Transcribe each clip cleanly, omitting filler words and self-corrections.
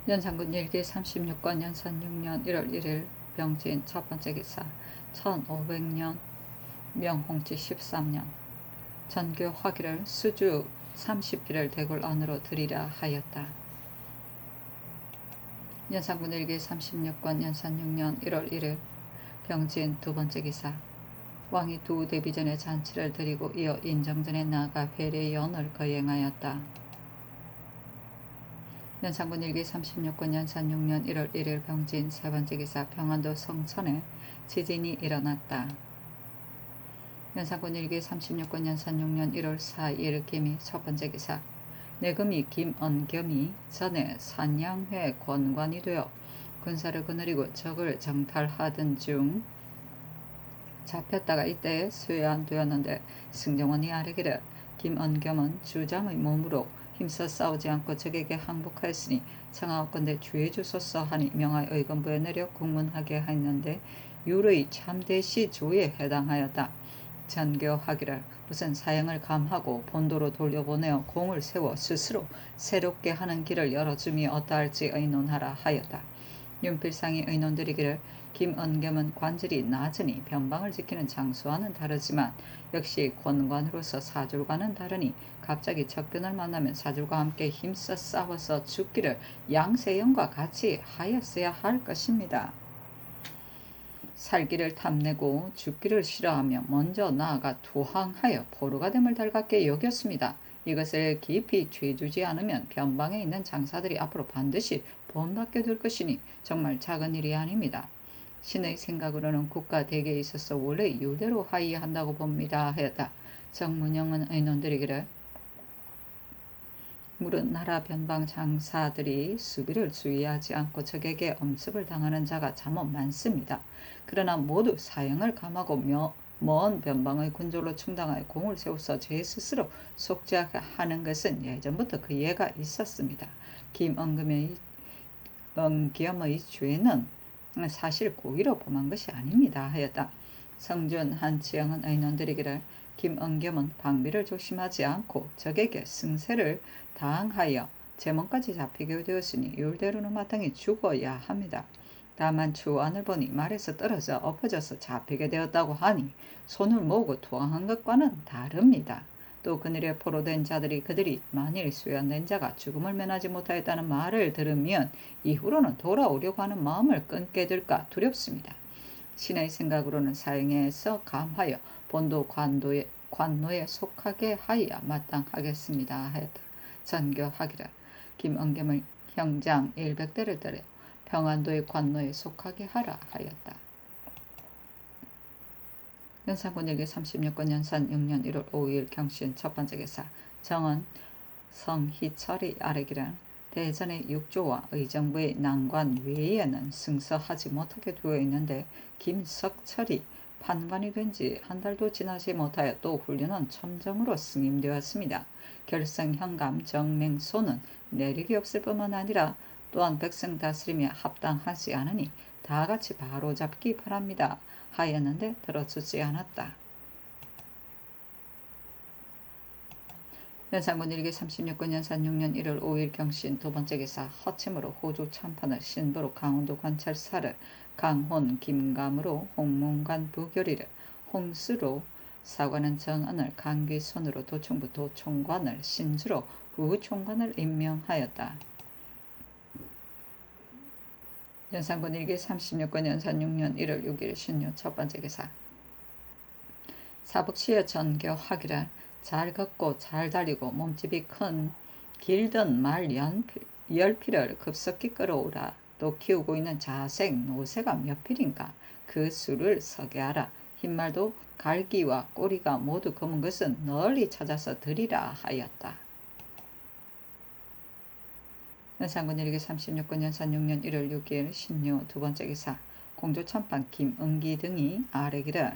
연산군 일기 36권 연산 6년 1월 1일 병진 첫 번째 기사 1500년 명홍치 13년 전교 화기를 수주 30피를 대궐 안으로 들이라 하였다. 연산군 일기 36권 연산 6년 1월 1일 병진 두 번째 기사 왕이 두 대비전의 잔치를 드리고 이어 인정전에 나아가 회례연을 거행하였다. 연산군 일기 36권 연산 6년 1월 1일 병진 세 번째 기사 평안도 성천에 지진이 일어났다. 연산군 일기 36권 연산 6년 1월 4일 김이 첫 번째 기사 내금이 김언겸이 전에 산양회 권관이 되어 군사를 거느리고 적을 정탈하던 중 잡혔다가 이때에 수해안되었는데 승정원이 아뢰기를 김언겸은 주장의 몸으로 힘써 싸우지 않고 적에게 항복하였으니 청하옵건대 주의 주소서 하니 명하여 의건부에 내려 국문하게 하였는데 율의 참대시 조에 해당하였다. 전교하기를 무슨 사형을 감하고 본도로 돌려보내어 공을 세워 스스로 새롭게 하는 길을 열어줌이 어떠할지 의논하라 하였다. 윤필상이 의논드리기를 김언겸은 관절이 낮으니 변방을 지키는 장수와는 다르지만 역시 권관으로서 사줄과는 다르니 갑자기 적변을 만나면 사줄과 함께 힘써 싸워서 죽기를 양세형과 같이 하였어야 할 것입니다. 살기를 탐내고 죽기를 싫어하며 먼저 나아가 투항하여 포로가 됨을 달갑게 여겼습니다. 이것을 깊이 죄주지 않으면 변방에 있는 장사들이 앞으로 반드시 본받게 될 것이니 정말 작은 일이 아닙니다. 신의 생각으로는 국가 대계에 있어서 원래 율대로 하이한다고 봅니다 하였다. 정문영은 의논드리기를 물은 나라 변방 장사들이 수비를 주의하지 않고 적에게 엄습을 당하는 자가 잠옷 많습니다. 그러나 모두 사형을 감하고 먼 변방의 군졸로 충당하여 공을 세워서 제 스스로 속죄하는 것은 예전부터 그 예가 있었습니다. 김언겸의 죄는 사실 고의로 범한 것이 아닙니다 하였다. 성준 한치영은 의논드리기를 김언겸은 방비를 조심하지 않고 적에게 승세를 다항하여 제mon까지 잡히게 되었으니 율대로는 마땅히 죽어야 합니다. 다만 주안을 보니 말에서 떨어져 엎어져서 잡히게 되었다고 하니 손을 모으고 투항한 것과는 다릅니다. 또 그늘에 포로된 자들이 그들이 만일 수연된 자가 죽음을 면하지 못하였다는 말을 들으면 이후로는 돌아오려고 하는 마음을 끊게 될까 두렵습니다. 신의 생각으로는 사형에서 감하여 본도 관노에 속하게 하여야 마땅하겠습니다 하였다. 전교하기를 김언겸을 형장 100대를 때려 평안도의 관노에 속하게 하라 하였다. 연산군 일기 36권 연산 6년 1월 5일 경신 첫 번째 기사 정은 성희철이 아뢰기를 대전의 육조와 의정부의 난관 외에는 승서하지 못하게 되어 있는데 김석철이 판관이 된 지 한 달도 지나지 못하여 또 훈련은 첨정으로 승임되었습니다. 결성 현감 정맹소는 내력이 없을 뿐만 아니라 또한 백성 다스림에 합당하지 않으니 다같이 바로잡기 바랍니다 하였는데 들어주지 않았다. 연산군 일기 36권 연산 6년 1월 5일 경신 두 번째 기사 허침으로 호주 참판을 신부로 강원도 관찰사를 강혼 김감으로 홍문관 부교리를 홍수로 사관은 정언을 강귀손으로 도충부 도총관을 신주로 부총관을 임명하였다. 연산군 일기 36권 연산 6년 1월 6일 신유 첫 번째 기사 사북시의 전교하기를 잘 걷고 잘 달리고 몸집이 큰 길든 말 열피를 급속히 끌어오라. 또 키우고 있는 자색 노새가 몇 필인가 그 수를 서게 하라. 흰말도 갈기와 꼬리가 모두 검은 것은 널리 찾아서 드리라 하였다. 연산군 일기 36권 연산 6년 1월 6일 신유 두 번째 기사 공조참판 김은기 등이 아뢰기를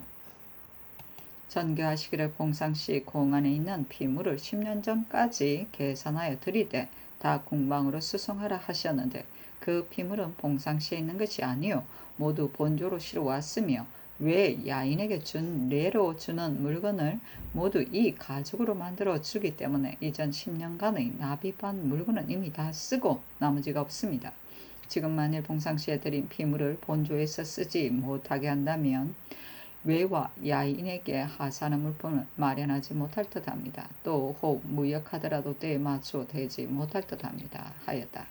전교하시기를 봉상시 공안에 있는 피물을 10년 전까지 계산하여 드리되 다 궁방으로 수송하라 하셨는데 그 피물은 봉상시에 있는 것이 아니요 모두 본조로 실어왔으며 왜 야인에게 준 뇌로 주는 물건을 모두 이 가죽으로 만들어 주기 때문에 이전 10년간의 납입한 물건은 이미 다 쓰고 나머지가 없습니다. 지금 만일 봉상시에 드린 피물을 본조에서 쓰지 못하게 한다면 외와 야인에게 하사하는 물품을 마련하지 못할 듯합니다. 또 혹 무역하더라도 때에 맞춰 되지 못할 듯합니다. 하였다.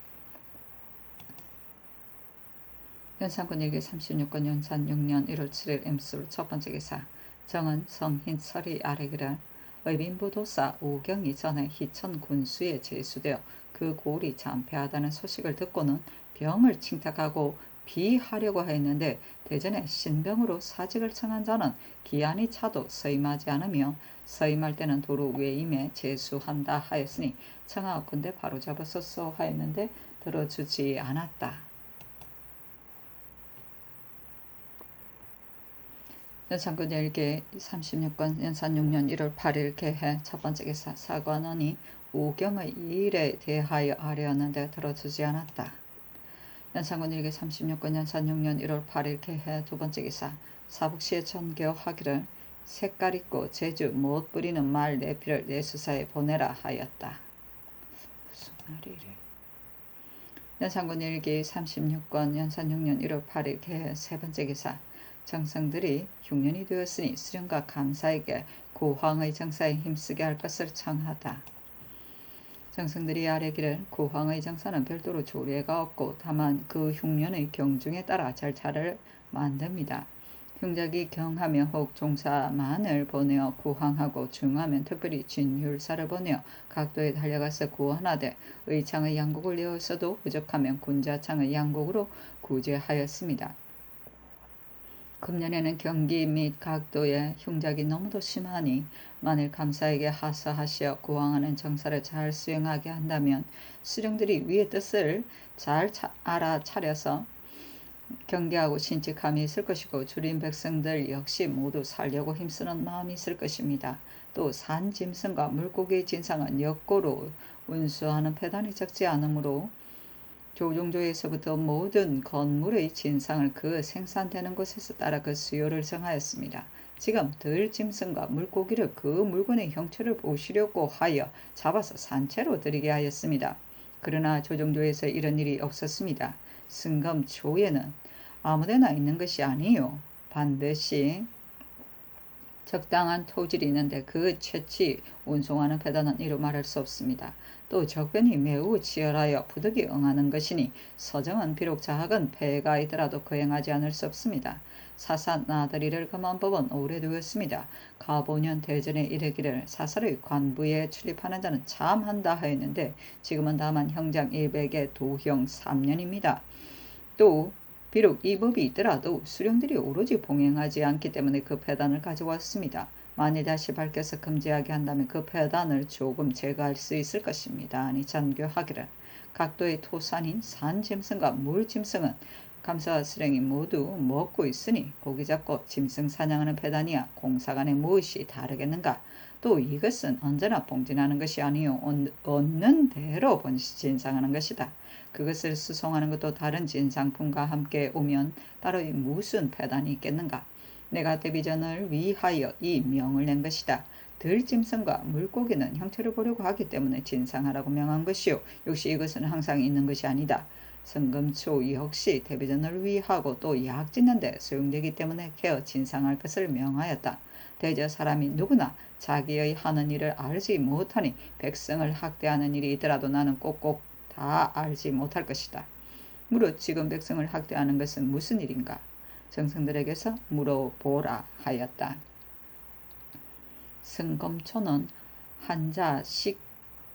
연산군 일기 36권 연산 6년 1월 7일 임술 첫 번째 기사 정은 성흰 서리 아래기를 의빈부도사 우경이 전에 희천 군수에 제수되어 그 골이 잔폐하다는 소식을 듣고는 병을 칭탁하고 비하려고 했는데 대전에 신병으로 사직을 청한 자는 기한이 차도 서임하지 않으며 서임할 때는 도로 외임에 제수한다 하였으니 청하옵건대 바로잡았었소 하였는데 들어주지 않았다. 연산군 일기 36권 연산 6년 1월 8일 개해 첫 번째 기사 사관원이 우경의 일에 대하여 하려는데 들어주지 않았다. 연산군 일기 36권 연산 6년 1월 8일 개해 두 번째 기사 사북시에 전교하기를 색깔 있고 재주 못 부리는 말 내피를 내수사에 보내라 하였다. 무슨 말이래. 연산군 일기 36권 연산 6년 1월 8일 개해 세 번째 기사 정성들이 흉년이 되었으니 수령과 감사에게 고황의 정사에 힘쓰게 할 것을 청하다. 정성들이 아뢰기를 고황의 정사는 별도로 조례가 없고 다만 그 흉년의 경중에 따라 절차를 만듭니다. 흉작이 경하면 혹 종사만을 보내어 구황하고 중하면 특별히 진율사를 보내어 각도에 달려가서 구원하되 의창의 양곡을 내었어도 부족하면 군자창의 양곡으로 구제하였습니다. 금년에는 경기 및 각도의 흉작이 너무도 심하니 만일 감사에게 하사하시어 구황하는 정사를 잘 수행하게 한다면 수령들이 위의 뜻을 잘 알아차려서 경계하고 신직함이 있을 것이고 주린 백성들 역시 모두 살려고 힘쓰는 마음이 있을 것입니다. 또 산짐승과 물고기의 진상은 역고로 운수하는 폐단이 적지 않으므로 조종조에서부터 모든 건물의 진상을 그 생산되는 곳에서 따라 그 수요를 정하였습니다. 지금 들짐승과 물고기를 그 물건의 형체를 보시려고 하여 잡아서 산채로 드리게 하였습니다. 그러나 조종조에서 이런 일이 없었습니다. 승검초에는 아무데나 있는 것이 아니요. 반드시 적당한 토질이 있는데 그 채취 운송하는 배단은 이루 말할 수 없습니다. 또 적변이 매우 치열하여 부득이 응하는 것이니 서정은 비록 자학은 폐가 있더라도 거행하지 않을 수 없습니다. 사사 나들이를 금한 법은 오래되었습니다. 가보년 대전에 이르기를 사설의 관부에 출입하는 자는 참한다 하였는데 지금은 다만 형장 100에 도형 3년입니다. 또 비록 이 법이 있더라도 수령들이 오로지 봉행하지 않기 때문에 그 폐단을 가져왔습니다. 만일 다시 밝혀서 금지하게 한다면 그 폐단을 조금 제거할 수 있을 것입니다. 아니 잔교하기를 각도의 토산인 산짐승과 물짐승은 감사와 수령이 모두 먹고 있으니 고기 잡고 짐승 사냥하는 폐단이야 공사간에 무엇이 다르겠는가. 또 이것은 언제나 봉진하는 것이 아니요 얻는 대로 진상하는 것이다. 그것을 수송하는 것도 다른 진상품과 함께 오면 따로 무슨 폐단이 있겠는가. 내가 대비전을 위하여 이 명을 낸 것이다. 들짐승과 물고기는 형체를 보려고 하기 때문에 진상하라고 명한 것이요 역시 이것은 항상 있는 것이 아니다. 성금초 역시 대비전을 위하고 또 약짓는 데 소용되기 때문에 케어 진상할 것을 명하였다. 대저 사람이 누구나 자기의 하는 일을 알지 못하니 백성을 학대하는 일이 있더라도 나는 꼭꼭 다 알지 못할 것이다. 무릇 지금 백성을 학대하는 것은 무슨 일인가? 정성들에게서 물어보라 하였다. 승검초는 한자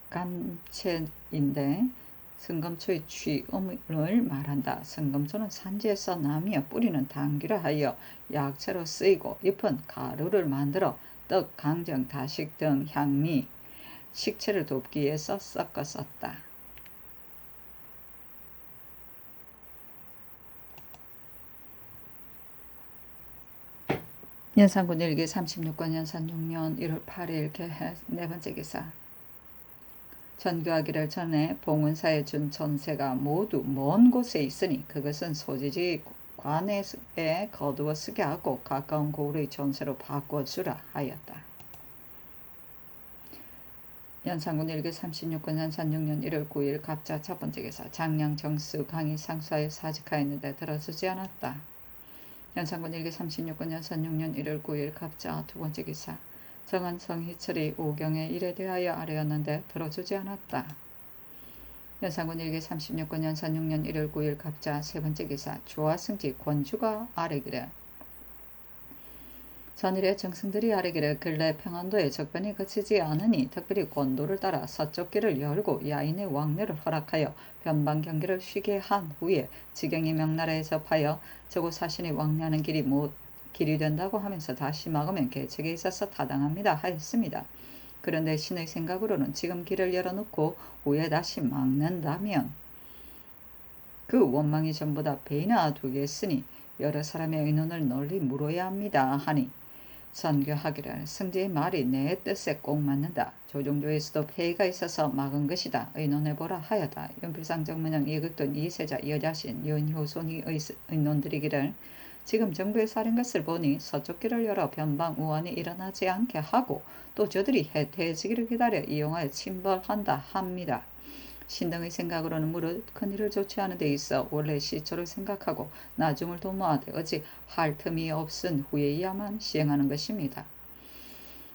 식감체인데 승검초의 취음을 말한다. 승검초는 산지에서 나미어 뿌리는 당귀라 하여 약채로 쓰이고 잎은 가루를 만들어 떡, 강정, 다식 등 향미, 식체를 돕기 위해서 섞어 썼다. 연산군 일기 36권 연산 6년 1월 8일 개해 네 번째 기사 전교하기를 전에 봉은사에 준 전세가 모두 먼 곳에 있으니 그것은 소지지 관에 거두어 쓰게 하고 가까운 고을의 전세로 바꿔주라 하였다. 연산군 일기 36권 연산 6년 1월 9일 갑자 첫 번째 기사 장량 정수 강의 상사에 사직하였는데 들어주지 않았다. 연산군 일기 36권 연산 6년 1월 9일 갑자 두 번째 기사 정한 성희철이 오경의 일에 대하여 아뢰었는데 들어주지 않았다. 연산군 일기 36권 연산 6년 1월 9일 갑자 세 번째 기사 조화승지 권주가 아뢰기를 전일에 정승들이 아뢰기를 근래 평안도에 적변이 그치지 않으니 특별히 권도를 따라 서쪽 길을 열고 야인의 왕래를 허락하여 변방 경계를 쉬게 한 후에 지경이 명나라에 접하여 저곳 사신이 왕래하는 길이 된다고 하면서 다시 막으면 계책에 있어서 타당합니다 하였습니다. 그런데 신의 생각으로는 지금 길을 열어놓고 후에 다시 막는다면 그 원망이 전부 다 배나 되겠으니 여러 사람의 의논을 널리 물어야 합니다 하니 선교하기를 승지의 말이 내 뜻에 꼭 맞는다. 조종조에서도 폐의가 있어서 막은 것이다. 의논해보라 하여다. 연필상 정문영 이극돈 이세자 여자신 연효손이 의논드리기를 지금 정부에 사린 것을 보니 서쪽 길을 열어 변방 우환이 일어나지 않게 하고 또 저들이 해태해지기를 기다려 이용하여 침범한다 합니다. 신등의 생각으로는 무릇 큰일을 조치하는 데 있어 원래 시초를 생각하고 나중을 도모하되 어찌 할 틈이 없은 후에야만 시행하는 것입니다.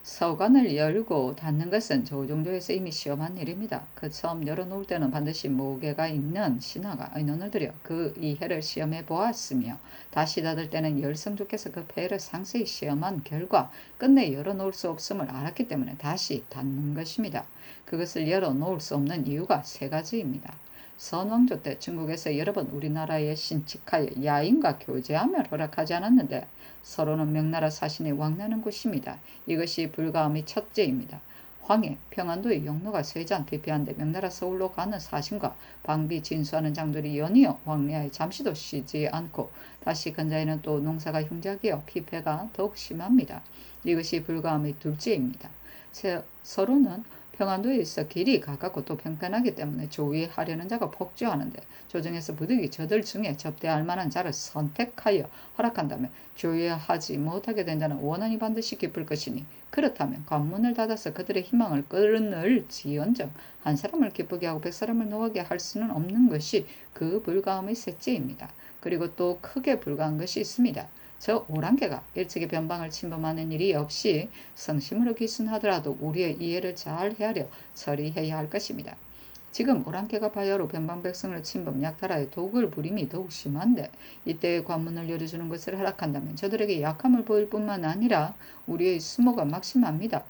서관을 열고 닫는 것은 조정조에서 이미 시험한 일입니다. 그 처음 열어놓을 때는 반드시 모계가 있는 신하가 의논을 들여 그 이해를 시험해 보았으며 다시 닫을 때는 열성주께서 그 폐해를 상세히 시험한 결과 끝내 열어놓을 수 없음을 알았기 때문에 다시 닫는 것입니다. 그것을 열어놓을 수 없는 이유가 세 가지입니다. 선왕조 때 중국에서 여러 번 우리나라에 신칙하여 야인과 교제하며 허락하지 않았는데 서로는 명나라 사신이 왕래하는 곳입니다. 이것이 불가함의 첫째입니다. 황해, 평안도의 영로가 세잔 피폐한데 명나라 서울로 가는 사신과 방비 진수하는 장들이 연이어 왕래하여 잠시도 쉬지 않고 다시 근자에는 또 농사가 흉작이어 피폐가 더욱 심합니다. 이것이 불가함의 둘째입니다. 서로는 평안도에 있어 길이 가깝고 또 평편하기 때문에 조위하려는 자가 폭주하는데 조정에서 부득이 저들 중에 접대할 만한 자를 선택하여 허락한다면 조위하지 못하게 된 자는 원한이 반드시 기쁠 것이니 그렇다면 관문을 닫아서 그들의 희망을 끊을지언정 한 사람을 기쁘게 하고 100사람을 노하게 할 수는 없는 것이 그 불가함의 셋째입니다. 그리고 또 크게 불가한 것이 있습니다. 저 오랑캐가 일찍이 변방을 침범하는 일이 없이 성심으로 기순하더라도 우리의 이해를 잘 헤아려 처리해야 할 것입니다. 지금 오랑캐가 바야로 변방 백성을 침범 약탈하여 독을 부림이 더욱 심한데 이때의 관문을 열어주는 것을 허락한다면 저들에게 약함을 보일 뿐만 아니라 우리의 수모가 막심합니다.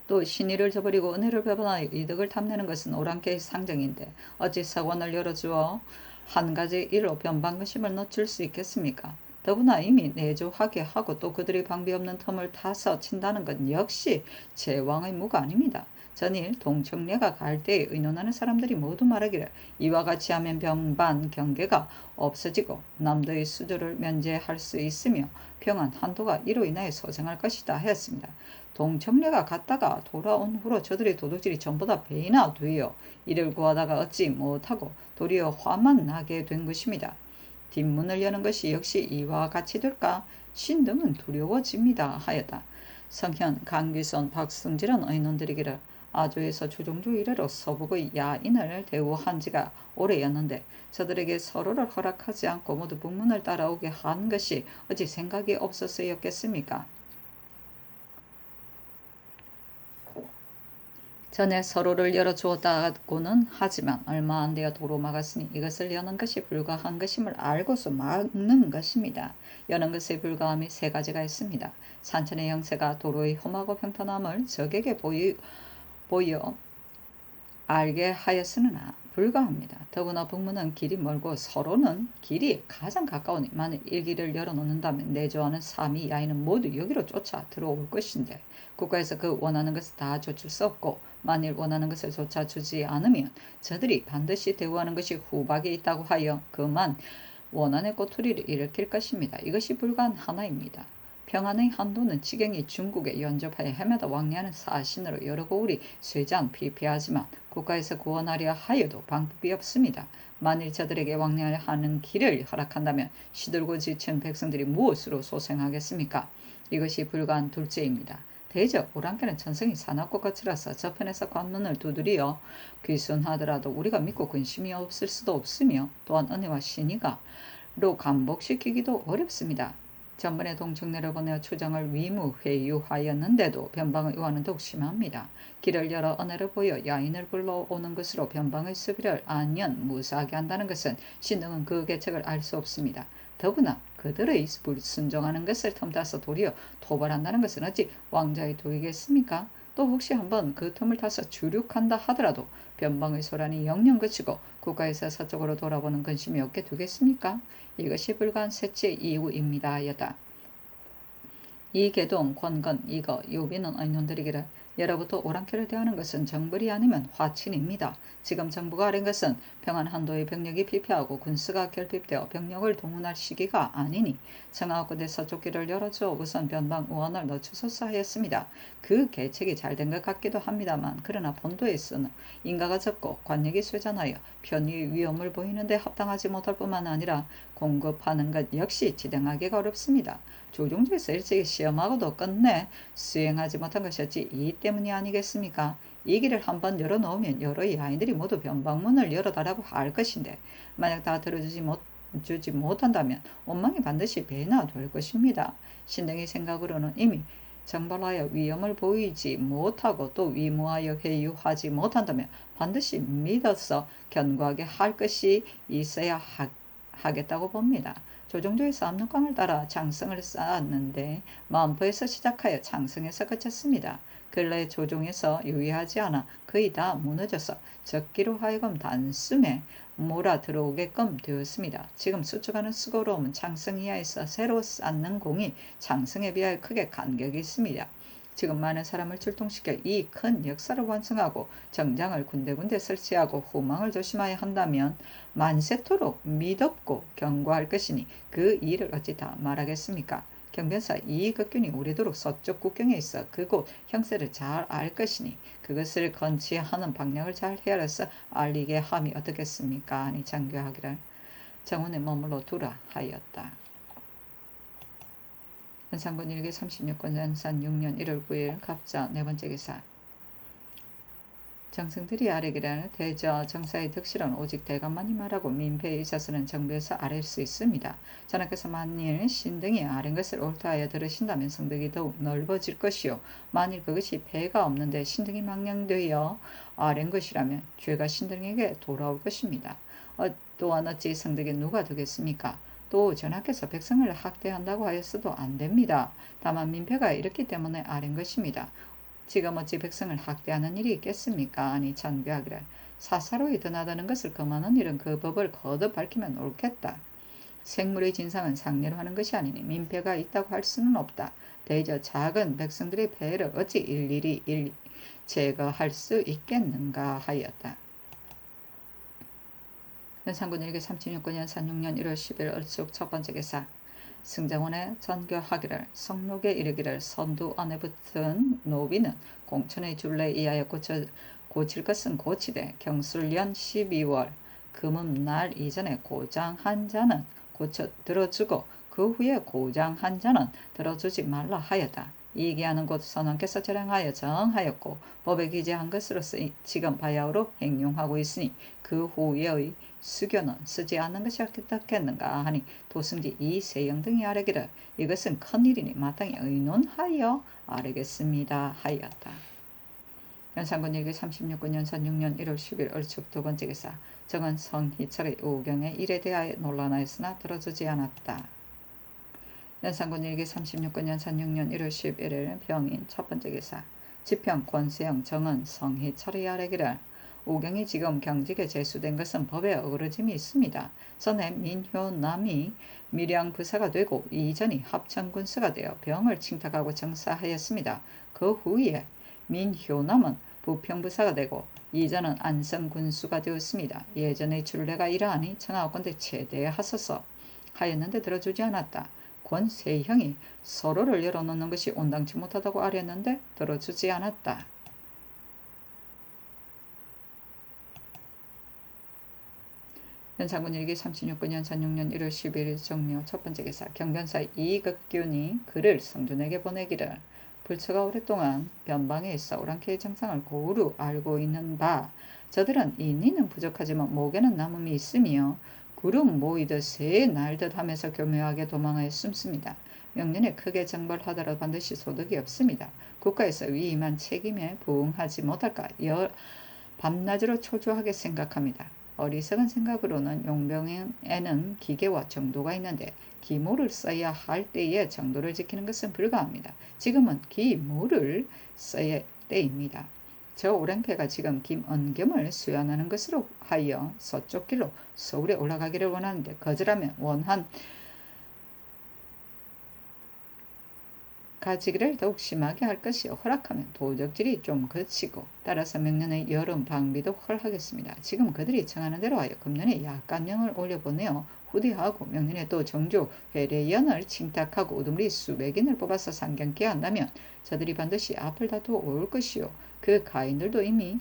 또 신의를 저버리고 은혜를 배반하여 이득을 탐내는 것은 오랑캐의 상정인데 어찌 서관을 열어주어 한 가지 일로 변방심을 늦출 수 있겠습니까? 더구나 이미 내조하게 하고 또 그들이 방비 없는 틈을 타서 친다는 건 역시 제왕의 무가 아닙니다. 전일 동청래가 갈 때에 의논하는 사람들이 모두 말하기를 이와 같이 하면 변반 경계가 없어지고 남도의 수조를 면제할 수 있으며 평안 한도가 이로 인하여 소생할 것이다 하였습니다. 동청래가 갔다가 돌아온 후로 저들의 도둑질이 전부 다 배나 되어 이를 구하다가 얻지 못하고 도리어 화만 나게 된 것입니다. 뒷문을 여는 것이 역시 이와 같이 될까? 신등은 두려워집니다 하였다. 성현, 강귀손, 박승질은 의논드리기를 아조에서 주종조 이래로 서북의 야인을 대우한 지가 오래였는데 저들에게 서로를 허락하지 않고 모두 북문을 따라오게 한 것이 어찌 생각이 없었어였겠습니까? 전에 서로를 열어주었다고는 하지만 얼마 안 되어 도로 막았으니 이것을 여는 것이 불가한 것임을 알고서 막는 것입니다. 여는 것의 불가함이 세 가지가 있습니다. 산천의 형세가 도로의 험하고 평탄함을 적에게 보여 알게 하였으나 불가합니다. 더구나 북문은 길이 멀고 서로는 길이 가장 가까우니 만일 일길을 열어놓는다면 내조하는 삼위 야인은 모두 여기로 쫓아 들어올 것인데 국가에서 그 원하는 것을 다 쫓을 수 없고 만일 원하는 것을 쫓아주지 않으면 저들이 반드시 대우하는 것이 후박에 있다고 하여 그만 원한의 꼬투리를 일으킬 것입니다. 이것이 불가한 하나입니다. 평안의 한도는 지경이 중국에 연접하여 헤매다 왕래하는 사신으로 여러 고울이 쇠잔 피폐하지만 국가에서 구원하려 하여도 방법이 없습니다. 만일 저들에게 왕래하는 길을 허락한다면 시들고 지친 백성들이 무엇으로 소생하겠습니까? 이것이 불가한 둘째입니다. 대저 오랑캐는 천성이 사납고 거칠어서 저편에서 관문을 두드리어 귀순하더라도 우리가 믿고 근심이 없을 수도 없으며 또한 은혜와 신의가 로 감복시키기도 어렵습니다. 전번에 동청내를 보내어 추정을 위무회유하였는데도 변방의 의원은 더욱 심합니다. 길을 열어 은혜를 보여 야인을 불러오는 것으로 변방의 수비를 안연 무사하게 한다는 것은 신등은 그 계책을 알 수 없습니다. 더구나 그들의 불순종하는 것을 틈타서 도리어 토벌한다는 것은 어찌 왕자의 도이겠습니까? 또 혹시 한번 그 틈을 타서 주륙한다 하더라도 변방의 소란이 영영 그치고 국가에서 서쪽으로 돌아보는 근심이 없게 되겠습니까? 이것이 불가한 셋째 이유입니다. 여다. 이계동, 권건, 이거, 요비는 의논들이기를 예로부터 오랑캐를 대하는 것은 정벌이 아니면 화친입니다. 지금 정부가 아린 것은 평안한도의 병력이 피폐하고 군수가 결핍되어 병력을 동원할 시기가 아니니 청하고대 서쪽길을 열어줘 우선 변방 의원을 늦추소서 하였습니다. 그 계책이 잘된 것 같기도 합니다만 그러나 본도에서는 인가가 적고 관역이 쇠잔하여 편의 위험을 보이는데 합당하지 못할 뿐만 아니라 공급하는 것 역시 지탱하기가 어렵습니다. 조종조에서 일찍이 시험하고도 끝내 수행하지 못한 것이었지 이 때문이 아니겠습니까? 이 길을 한번 열어놓으면 여러 야인들이 모두 변방문을 열어달라고 할 것인데 만약 다 들어주지 못한다면 원망이 반드시 배나 될 것입니다. 신등의 생각으로는 이미 정벌하여 위험을 보이지 못하고 또 위무하여 회유하지 못한다면 반드시 믿어서 견고하게 할 것이 있어야 하겠다고 봅니다. 조정조에서 압록강을 따라 장성을 쌓았는데 마음포에서 시작하여 장성에서 그쳤습니다. 근래 조종에서 유의하지 않아 거의 다 무너져서 적기로 하여금 단숨에 몰아 들어오게끔 되었습니다. 지금 수축하는 수고로움은 장성 이하에서 새로 쌓는 공이 장성에 비하여 크게 간격이 있습니다. 지금 많은 사람을 출동시켜 이 큰 역사를 완성하고 정장을 군데군데 설치하고 후망을 조심하여 한다면 만세토록 미덥고 견고할 것이니 그 일을 어찌 다 말하겠습니까? 경변사 이익극균이 오래도록 서쪽 국경에 있어 그곳 형세를 잘 알 것이니 그것을 건치하는 방향을 잘 헤아려서 알리게 함이 어떻겠습니까? 아니 장교하기를 정원에 머물러 두라 하였다. 현상군 일기 36권 연산 6년 1월 9일 갑자 네 번째 기사. 정승들이 아뢰기를 대저 정사의 득실은 오직 대감만이 말하고 민폐에 있어서는 정부에서 아랠 수 있습니다. 전하께서 만일 신등이 아랜 것을 옳다 하여 들으신다면 성덕이 더욱 넓어질 것이요 만일 그것이 폐가 없는데 신등이 망령되어 아랜 것이라면 죄가 신등에게 돌아올 것입니다. 또한 어찌 성덕이 누가 되겠습니까? 또 전하께서 백성을 학대한다고 하였어도 안됩니다. 다만 민폐가 이렇기 때문에 아랜 것입니다. 지금 어찌 백성을 학대하는 일이 있겠습니까? 아니 장교하기를 사사로이 드나드는 것을 금하는 일은 그 법을 거듭 밝히면 옳겠다. 생물의 진상은 상례로 하는 것이 아니니 민폐가 있다고 할 수는 없다. 대저 작은 백성들의 폐해를 어찌 일일이 제거할 수 있겠는가 하였다. 연산군 일기 36권 연산 6년 1월 10일 얼축 첫 번째 기사. 승정원에 전교하기를 성록에 이르기를 선두 안에 붙은 노비는 공천의 줄례에 의하여 고칠 것은 고치되 경술년 12월 금음날 이전에 고장한 자는 고쳐 들어주고 그 후에 고장한 자는 들어주지 말라 하였다. 이기하는 곳 선원께서 절행하여 정하였고 법에 기재한 것으로서 지금 바야흐로 행용하고 있으니 그 후에의 수교는 쓰지 않는 것이 어떻겠는가 하니 도승지 이세영 등이 아뢰기를 이것은 큰일이니 마땅히 의논하여 아뢰겠습니다 하였다. 연산군 일기 36군 연산 6년 1월 10일 얼축 두 번째 기사. 정은 성희철의 우경의 일에 대하여 논란하였으나 들어주지 않았다. 연산군 일기 36군 연산 6년 1월 11일 병인 첫 번째 기사. 지평 권세영 정은 성희철의 아뢰기를 우경이 지금 경직에 제수된 것은 법에 어그러짐이 있습니다. 전에 민효남이 밀양부사가 되고 이전이 합천군수가 되어 병을 칭탁하고 정사하였습니다. 그 후에 민효남은 부평부사가 되고 이전은 안성군수가 되었습니다. 예전의 줄례가 이러하니 청하건대 최대하소서 하였는데 들어주지 않았다. 권세형이 서로를 열어놓는 것이 온당치 못하다고 아뢰었는데 들어주지 않았다. 연산군 일기 36군 연산 6년 1월 11일 정묘 첫 번째 기사 경변사 이극균이 글을 성준에게 보내기를 불처가 오랫동안 변방에 있어 오랑캐의 정상을 고루 알고 있는 바 저들은 인의는 부족하지만 목에는 남음이 있으며 구름 모이듯 새에 날듯 하면서 교묘하게 도망하여 숨습니다. 명년에 크게 정벌하더라도 반드시 소득이 없습니다. 국가에서 위임한 책임에 부응하지 못할까 밤낮으로 초조하게 생각합니다. 어리석은 생각으로는 용병에는 기계와 정도가 있는데 기모를 써야 할 때에 정도를 지키는 것은 불가합니다. 지금은 기모를 써야 할 때입니다. 저 오랑캐가 지금 김언겸을 수연하는 것으로 하여 서쪽 길로 서울에 올라가기를 원하는데 거절하면 원한 가지기를 더욱 심하게 할 것이요 허락하면 도적질이 좀 그치고 따라서 명년의 여름 방비도 헐하겠습니다. 지금 그들이 청하는 대로 하여 금년에 약간령을 올려보내어 후대하고 명년에 또 정조 회례연을 칭탁하고 우두머리 수백인을 뽑아서 상경케 한다면 저들이 반드시 앞을 다투어 올 것이요 그 가인들도 이미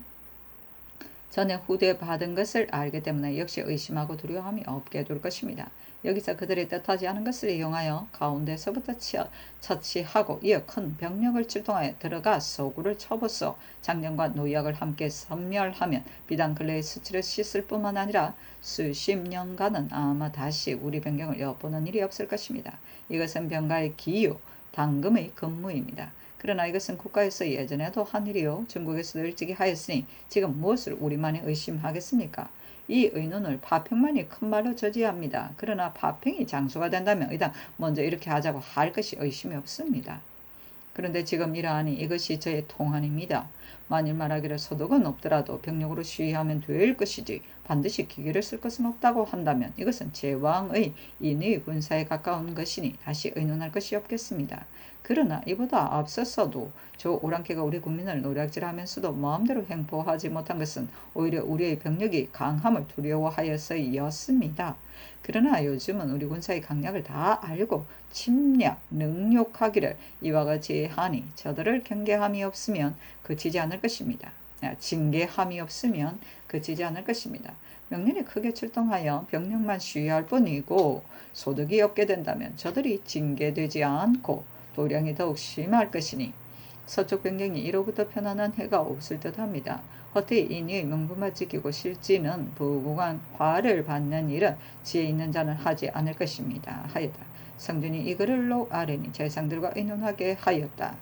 전에 후대 받은 것을 알기 때문에 역시 의심하고 두려움이 없게 둘 것입니다. 여기서 그들이 뜻하지 않은 것을 이용하여 가운데서부터 처치하고 이어 큰 병력을 출동하여 들어가 소굴을 쳐부숴 장령과 노약을 함께 섬멸하면 비단 근래의 수치를 씻을 뿐만 아니라 수십 년간은 아마 다시 우리 변경을 엿보는 일이 없을 것입니다. 이것은 병가의 기유, 당금의 근무입니다. 그러나 이것은 국가에서 예전에도 한 일이요 중국에서도 일찍이 하였으니 지금 무엇을 우리만이 의심하겠습니까? 이 의논을 파평만이 큰 말로 저지합니다. 그러나 파평이 장수가 된다면 의당 먼저 이렇게 하자고 할 것이 의심이 없습니다. 그런데 지금 이러하니 이것이 저의 통한입니다. 만일 말하기를 소득은 없더라도 병력으로 시위하면 될 것이지 반드시 기계를 쓸 것은 없다고 한다면 이것은 제왕의 인의 군사에 가까운 것이니 다시 의논할 것이 없겠습니다. 그러나 이보다 앞서서도 저 오랑캐가 우리 국민을 노략질하면서도 마음대로 행포하지 못한 것은 오히려 우리의 병력이 강함을 두려워하여서였습니다. 그러나 요즘은 우리 군사의 강약을 다 알고 침략, 능욕하기를 이와 같이 하니 저들을 경계함이 없으면 그치지 않을 것입니다. 징계함이 없으면 그치지 않을 것입니다. 명년에 크게 출동하여 병력만 시위할 뿐이고 소득이 없게 된다면 저들이 징계되지 않고 도량이 더욱 심할 것이니 서쪽 변경이 이로부터 편안한 해가 없을 듯합니다. 헛되이 인의 명분만 지키고 실지는 부궁한 화를 받는 일은 지혜 있는 자는 하지 않을 것입니다. 하였다. 성준이 이 글을 아뢰니 재상들과 의논하게 하였다.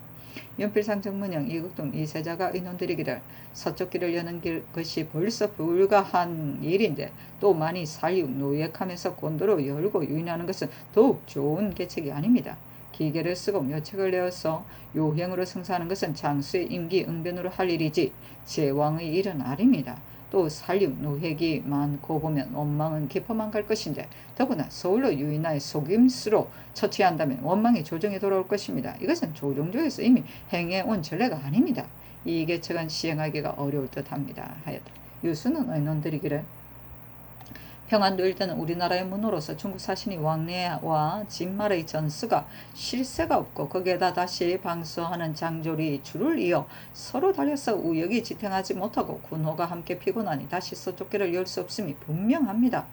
연필상 정문영 이국동 이세자가 의논드리기를 서쪽 길을 여는 것이 벌써 불가한 일인데 또 많이 살육 노획하면서 곤도로 열고 유인하는 것은 더욱 좋은 계책이 아닙니다. 기계를 쓰고 묘책을 내어서 요행으로 승사하는 것은 장수의 임기 응변으로 할 일이지 제왕의 일은 아닙니다. 또 살육 노획이 많고 보면 원망은 깊어만 갈 것인데 더구나 서울로 유인하여 속임수로 처치한다면 원망이 조정에 돌아올 것입니다. 이것은 조정조에서 이미 행해온 전례가 아닙니다. 이 계책은 시행하기가 어려울 듯합니다. 하였다. 유수는 의논드리기를 평안도 일대는 우리나라의 문호로서 중국 사신이 왕래와 진말의 전수가 실세가 없고 거기에다 다시 방수하는 장졸이 줄을 이어 서로 달려서 우역이 지탱하지 못하고 군호가 함께 피곤하니 다시 서쪽 길을 열 수 없음이 분명합니다.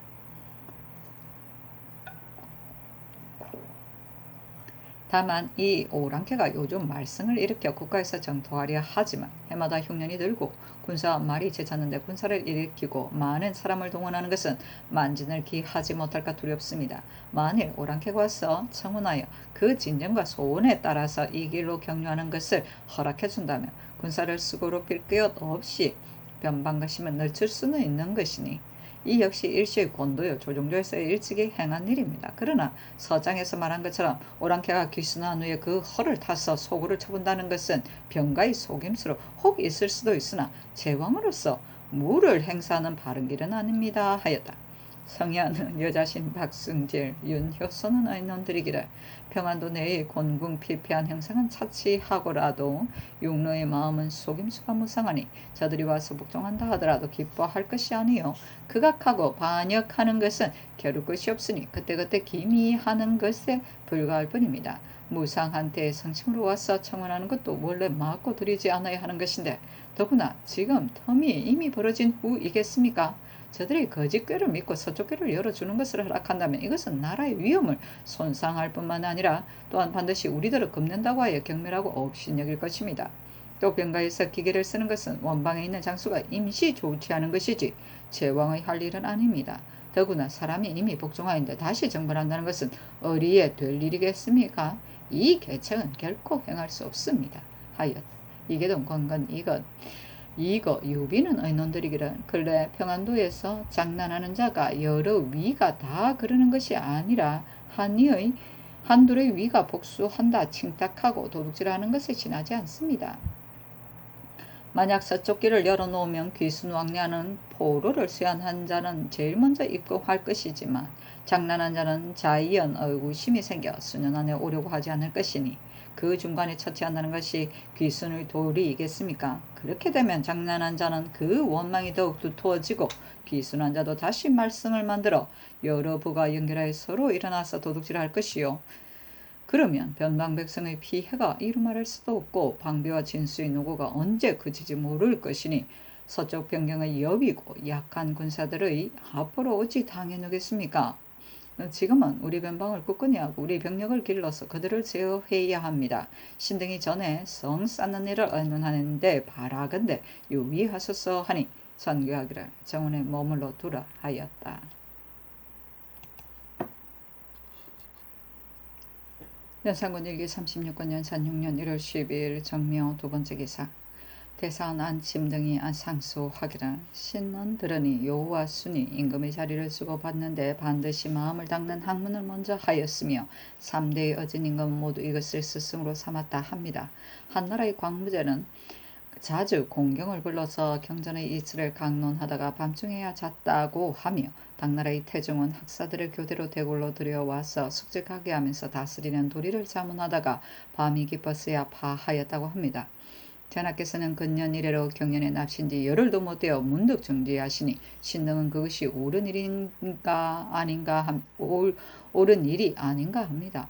다만 이 오랑캐가 요즘 말썽을 일으켜 국가에서 정토하려 하지만 해마다 흉년이 들고 군사 말이 제쳤는데 군사를 일으키고 많은 사람을 동원하는 것은 만진을 기하지 못할까 두렵습니다. 만일 오랑캐가 와서 청혼하여 그 진정과 소원에 따라서 이 길로 경유하는 것을 허락해준다면 군사를 수고롭힐 것 없이 변방가시면 늦출 수는 있는 것이니 이 역시 일시의 권도요 조정조에서 일찍이 행한 일입니다. 그러나 서장에서 말한 것처럼 오랑캐가 귀순한 후에 그 허를 타서 소굴을 쳐본다는 것은 병가의 속임수로 혹 있을 수도 있으나 제왕으로서 무를 행사하는 바른 길은 아닙니다. 하였다. 성현, 여자신 박승질, 윤효선은 의논들이기를 평안도 내의 곤궁 피폐한 형상은 차치하고라도 육로의 마음은 속임수가 무상하니 저들이 와서 복종한다 하더라도 기뻐할 것이 아니요 극악하고 반역하는 것은 겨룰 것이 없으니 그때그때 기미하는 것에 불과할 뿐입니다. 무상한 때의 성심으로 와서 청원하는 것도 원래 맞고 드리지 않아야 하는 것인데 더구나 지금 텀이 이미 벌어진 후이겠습니까? 저들이 거짓꾀를 믿고 서쪽궤를 열어주는 것을 허락한다면 이것은 나라의 위험을 손상할 뿐만 아니라 또한 반드시 우리들을 겁낸다고 하여 경멸하고 업신여길 것입니다. 또 병가에서 기계를 쓰는 것은 원방에 있는 장수가 임시 조치하는 것이지 제왕의 할 일은 아닙니다. 더구나 사람이 이미 복종하였는데 다시 정벌한다는 것은 어리에 될 일이겠습니까? 이 계책은 결코 행할 수 없습니다. 하였다. 이게동 권건 이거 유비는 의논들이기를 근래 평안도에서 장난하는 자가 여러 위가 다 그러는 것이 아니라 한둘의 위가 복수한다 칭탁하고 도둑질하는 것에 지나지 않습니다. 만약 서쪽 길을 열어놓으면 귀순왕래하는 포로를 수연한 자는 제일 먼저 입국할 것이지만 장난한 자는 자이연 의구심이 생겨 수년 안에 오려고 하지 않을 것이니 그 중간에 처치한다는 것이 귀순의 도리이겠습니까? 그렇게 되면 장난한 자는 그 원망이 더욱 두터워지고 귀순한 자도 다시 말썽을 만들어 여러 부가 연결하여 서로 일어나서 도둑질할 것이요. 그러면 변방백성의 피해가 이루말할 수도 없고 방비와 진수의 노고가 언제 그치지 모를 것이니 서쪽 변경의 여비고 약한 군사들의 앞으로 어찌 당해놓겠습니까? 지금은 우리 변방을 굳건히 하고 우리 병력을 길러서 그들을 제어해야 합니다. 신등이 전에 성 쌓는 일을 의논하는데 바라건대 유의하소서 하니 전교하기를 정원에 머물러 두라 하였다. 연산군 일기 36권 연산 6년 1월 12일 정묘 두번째 기사 대사원 안침 등이 상소하기를 신은 들으니 여호와 순이 임금의 자리를 주고받는데 반드시 마음을 닦는 학문을 먼저 하였으며 3대의 어진 임금은 모두 이것을 스승으로 삼았다 합니다. 한나라의 광무제는 자주 공경을 불러서 경전의 이치를 강론하다가 밤중에야 잤다고 하며 당나라의 태종은 학사들을 교대로 대궐로 들여와서 숙직하게 하면서 다스리는 도리를 자문하다가 밤이 깊었어야 파하였다고 합니다. 전하께서는 근년 이래로 경연에 납신지 열흘도 못되어 문득 정지하시니 신등은 그것이 옳은 일이 아닌가 합니다.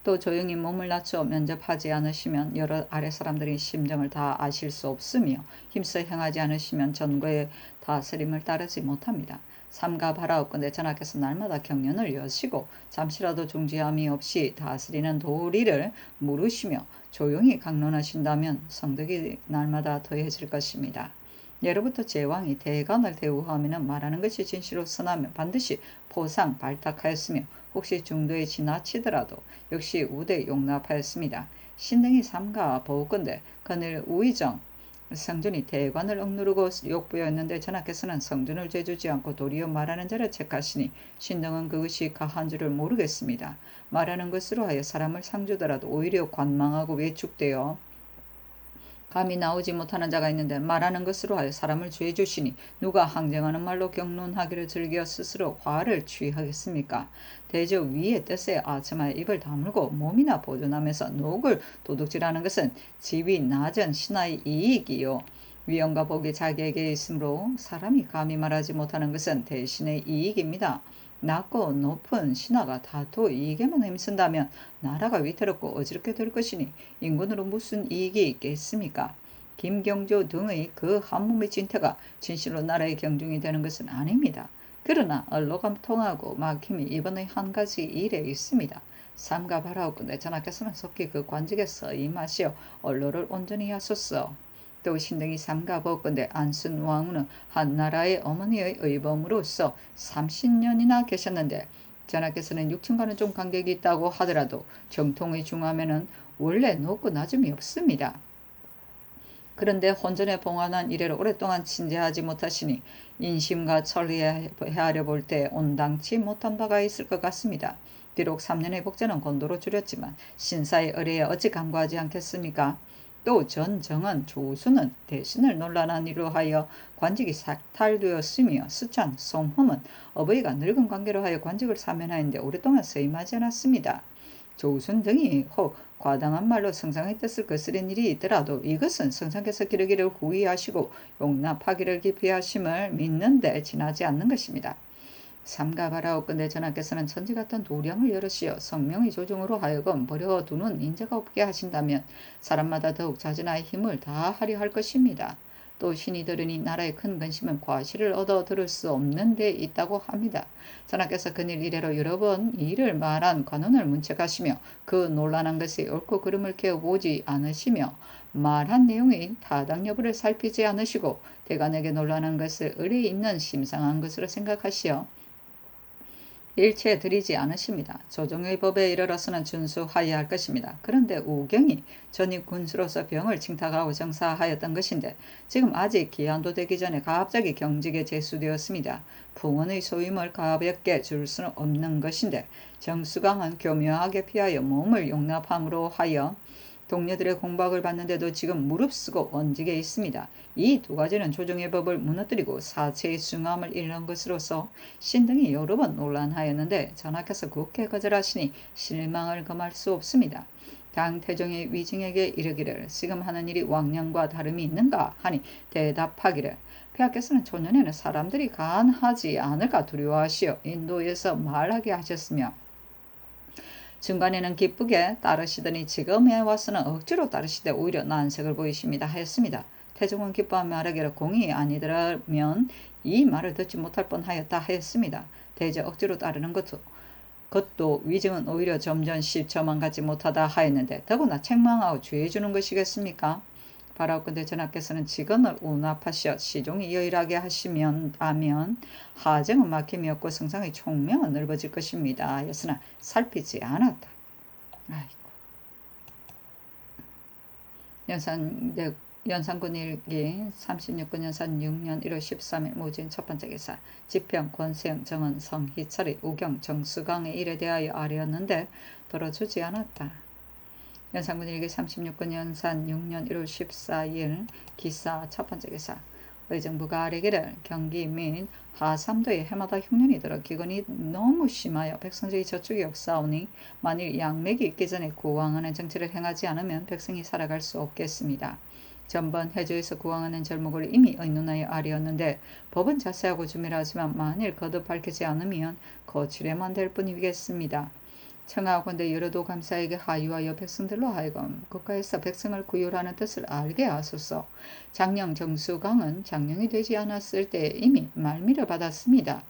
또 조용히 몸을 낮춰 면접하지 않으시면 여러 아래 사람들이 심정을 다 아실 수 없으며 힘써 행하지 않으시면 전거의 다스림을 따르지 못합니다. 삼가 바라옵건대 전하께서 날마다 경연을 여시고 잠시라도 중지함이 없이 다스리는 도리를 물으시며 조용히 강론하신다면 성덕이 날마다 더해질 것입니다. 예로부터 제왕이 대간을 대우하면 말하는 것이 진실로 선하면 반드시 포상 발탁하였으며 혹시 중도에 지나치더라도 역시 우대 용납하였습니다. 신등이 삼가 보건대 그늘 우의정 성준이 대관을 억누르고 욕부였는데 전하께서는 성준을 죄주지 않고 도리어 말하는 자를 책하시니 신등은 그것이 가한 줄을 모르겠습니다. 말하는 것으로 하여 사람을 상주더라도 오히려 관망하고 외축되어 감히 나오지 못하는 자가 있는데 말하는 것으로 하여 사람을 죄주시니 누가 항쟁하는 말로 경론하기를 즐겨 스스로 화를 취하겠습니까? 대저 위의 뜻에 아첨하여 입을 다물고 몸이나 보존하면서 녹을 도둑질하는 것은 지위 낮은 신하의 이익이요 위엄과 복이 자기에게 있으므로 사람이 감히 말하지 못하는 것은 대신의 이익입니다. 낮고 높은 신하가 다투 이익에만 힘쓴다면 나라가 위태롭고 어지럽게 될 것이니 인군으로 무슨 이익이 있겠습니까? 김경조 등의 그 한몸의 진퇴가 진실로 나라의 경중이 되는 것은 아닙니다. 그러나 언로감통하고 막힘이 이번의 한 가지 일에 있습니다. 삼가 바라옵건대 전하께서는 속히 그 관직에서 임하시어 언로를 온전히 하소서. 또 신등이 삼가 보건대 안순 왕후는 한나라의 어머니의 의범으로서 30년이나 계셨는데 전하께서는 6층과는 좀 간격이 있다고 하더라도 정통의 중하면은 원래 높고 낮음이 없습니다. 그런데 혼전에 봉안한 이래로 오랫동안 친제하지 못하시니 인심과 천리하려 볼 때 온당치 못한 바가 있을 것 같습니다. 비록 3년의 복제는 권도로 줄였지만 신사의 의뢰에 어찌 간과하지 않겠습니까? 또 전정은 조수는 대신을 논란한 일로 하여 관직이 삭탈되었으며 수찬, 송흠은 어버이가 늙은 관계로 하여 관직을 사면하였는데 오랫동안 서임하지 않았습니다. 조순 등이 혹 과당한 말로 성상의 뜻을 거스린 일이 있더라도 이것은 성상께서 기르기를 구의하시고 용납하기를 기피하심을 믿는데 지나지 않는 것입니다. 삼가 바라옵건대 전하께서는 천지 같은 도량을 열으시어 성명의 조정으로 하여금 버려두는 인재가 없게 하신다면 사람마다 더욱 자진하여 힘을 다하려 할 것입니다. 또 신이 들으니 나라의 큰 근심은 과실을 얻어 들을 수 없는 데 있다고 합니다. 전하께서 그일 이래로 여러 번 이를 말한 관원을 문책하시며 그 논란한 것이 옳고 그름을 깨어보지 않으시며 말한 내용의 타당 여부를 살피지 않으시고 대간에게 논란한 것을 의리 있는 심상한 것으로 생각하시어 일체 드리지 않으십니다. 조정의 법에 이르러서는 준수하여야 할 것입니다. 그런데 우경이 전입 군수로서 병을 칭탁하고 정사하였던 것인데 지금 아직 기한도 되기 전에 갑자기 경직에 제수되었습니다. 풍원의 소임을 가볍게 줄 수는 없는 것인데 정수강은 교묘하게 피하여 몸을 용납함으로 하여 동료들의 공박을 받는데도 지금 무릅쓰고 원직에 있습니다. 이 두 가지는 조정의 법을 무너뜨리고 사체의 중함을 잃는 것으로서 신등이 여러 번 논란하였는데 전하께서 굳게 거절하시니 실망을 금할 수 없습니다. 당 태종의 위증에게 이르기를 지금 하는 일이 왕년과 다름이 있는가 하니 대답하기를 폐하께서는 초년에는 사람들이 간하지 않을까 두려워하시어 인도에서 말하게 하셨으며 중간에는 기쁘게 따르시더니 지금에 와서는 억지로 따르시되 오히려 난색을 보이십니다 하였습니다. 태종은 기뻐하며 말하기를 공이 아니더라면 이 말을 듣지 못할 뻔하였다 하였습니다. 대제 억지로 따르는 것도 위증은 오히려 점점 실처만 갖지 못하다 하였는데 더구나 책망하고 주의해주는 것이겠습니까? 바라옵건대 전하께서는 직언을 운합하시어 시종이 여일하게 하시면 하정은 막힘이 없고 성상의 총명은 넓어질 것입니다 하였으나 살피지 않았다. 아이고. 연산군 일기 36군 연산 6년 1월 13일 모진 첫 번째 기사 지평 권세영 정은 성희철이 우경 정수강의 일에 대하여 아뢰었는데 들어주지 않았다. 연산군 일기 36군 연산 6년 1월 14일 기사 첫 번째 기사 의정부가 아뢰기를 경기 및 하삼도에 해마다 흉년이 들어 기근이 너무 심하여 백성들이 저축이 없사오니 만일 양맥이 있기 전에 구왕하는 정치를 행하지 않으면 백성이 살아갈 수 없겠습니다. 전번 해조에서 구왕하는 절목을 이미 의논하여 아뢰었는데 법은 자세하고 주밀하지만 만일 거듭 밝히지 않으면 거칠에만 될 뿐이겠습니다. 청하건대 여러도 감사에게 하유하여 백성들로 하여금 국가에서 백성을 구휼하는 뜻을 알게 하소서. 장령 정수강은 장령이 되지 않았을 때 이미 말미를 받았습니다.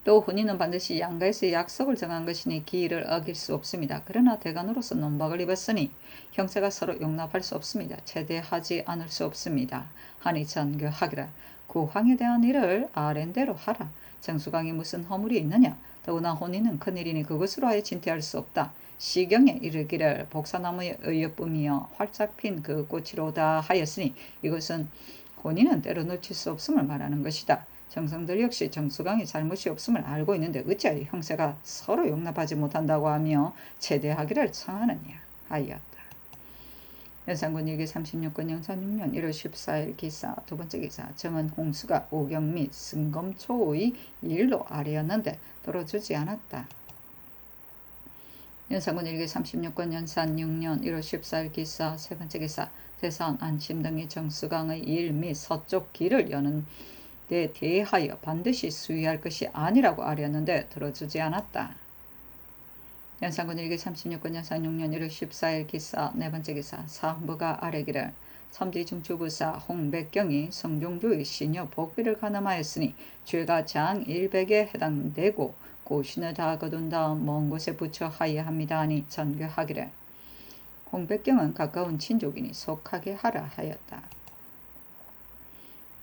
또 혼인은 반드시 양가에서 약속을 정한 것이니 기일을 어길 수 없습니다. 그러나 대간으로서 논박을 입었으니 형세가 서로 용납할 수 없습니다. 제대하지 않을 수 없습니다. 하니 전교하기라. 구황에 대한 일을 아랜대로 하라. 정수강이 무슨 허물이 있느냐. 더구나 혼인은 큰일이니 그것으로 하여 진퇴할 수 없다. 시경에 이르기를 복사나무의 의엽뿐이여 활짝 핀 그 꽃이로다 하였으니 이것은 혼인은 때로 놓칠 수 없음을 말하는 것이다. 정성들 역시 정수강이 잘못이 없음을 알고 있는데 어찌하여 형세가 서로 용납하지 못한다고 하며 제대하기를 청하느냐 하였다. 연산군 일기 36권 영산 6년 1월 14일 기사 두 번째 기사 정은 홍수가 오경 및 승검초의 일로 아뢰었는데 들어주지 않았다. 연산군 일기 36권 연산 6년 1월 14일 기사 세 번째 기사 대산 안심 등의 정수강의 일 및 서쪽 길을 여는 데 대하여 반드시 수의할 것이 아니라고 아뢰었는데 들어주지 않았다. 연산군 일기 36권 연산 6년 1월 14일 기사 네 번째 기사 사부가 아뢰기를 삼지중추부사 홍백경이 성종조의 시녀 복비를 가늠하였으니 죄가 장 100에 해당되고 고신을 다 거둔 다음 먼 곳에 붙여 하야합니다 하니 전교하기를 홍백경은 가까운 친족이니 속하게 하라 하였다.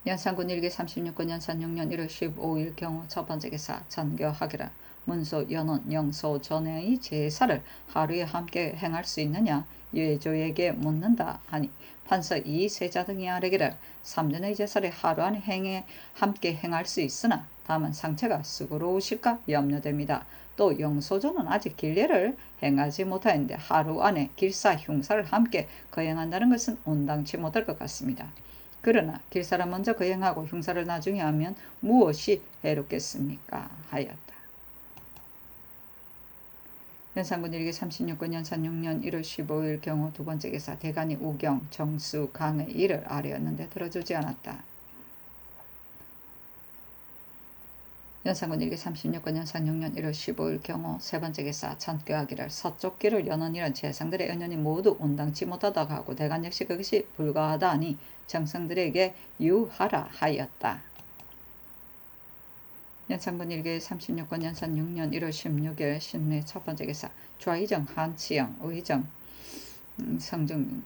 연산군 일기 36권 연산 6년 1월 15일 경우 첫 번째 기사 전교하기를 문소 연원 영소 전에의 제사를 하루에 함께 행할 수 있느냐 예조에게 묻는다 하니 판서 이세자 등이 아뢰기를 3년의 제사를 하루 안에 함께 행할 수 있으나 다만 상체가 수고로우실까 염려됩니다. 또 영소조는 아직 길례를 행하지 못하였는데 하루 안에 길사 흉사를 함께 거행한다는 것은 온당치 못할 것 같습니다. 그러나 길사를 먼저 거행하고 흉사를 나중에 하면 무엇이 해롭겠습니까? 하였다. 연산군 일기 36권 연산 6년 1월 15일 경우 두 번째 기사 대간이 우경, 정수, 강의 이를 아뢰었는데 들어주지 않았다. 연산군 일기 36권 연산 6년 1월 15일 경우 세 번째 기사 천교하기를 서쪽 길을 여는 이런 재상들의 은연이 모두 온당치 못하다고 하고 대간 역시 그것이 불가하다 하니 정상들에게 유하라 하였다. 연산군 일기 36권 연산 6년 1월 16일 신내 첫 번째 기사 좌의정 한치영 의정 성중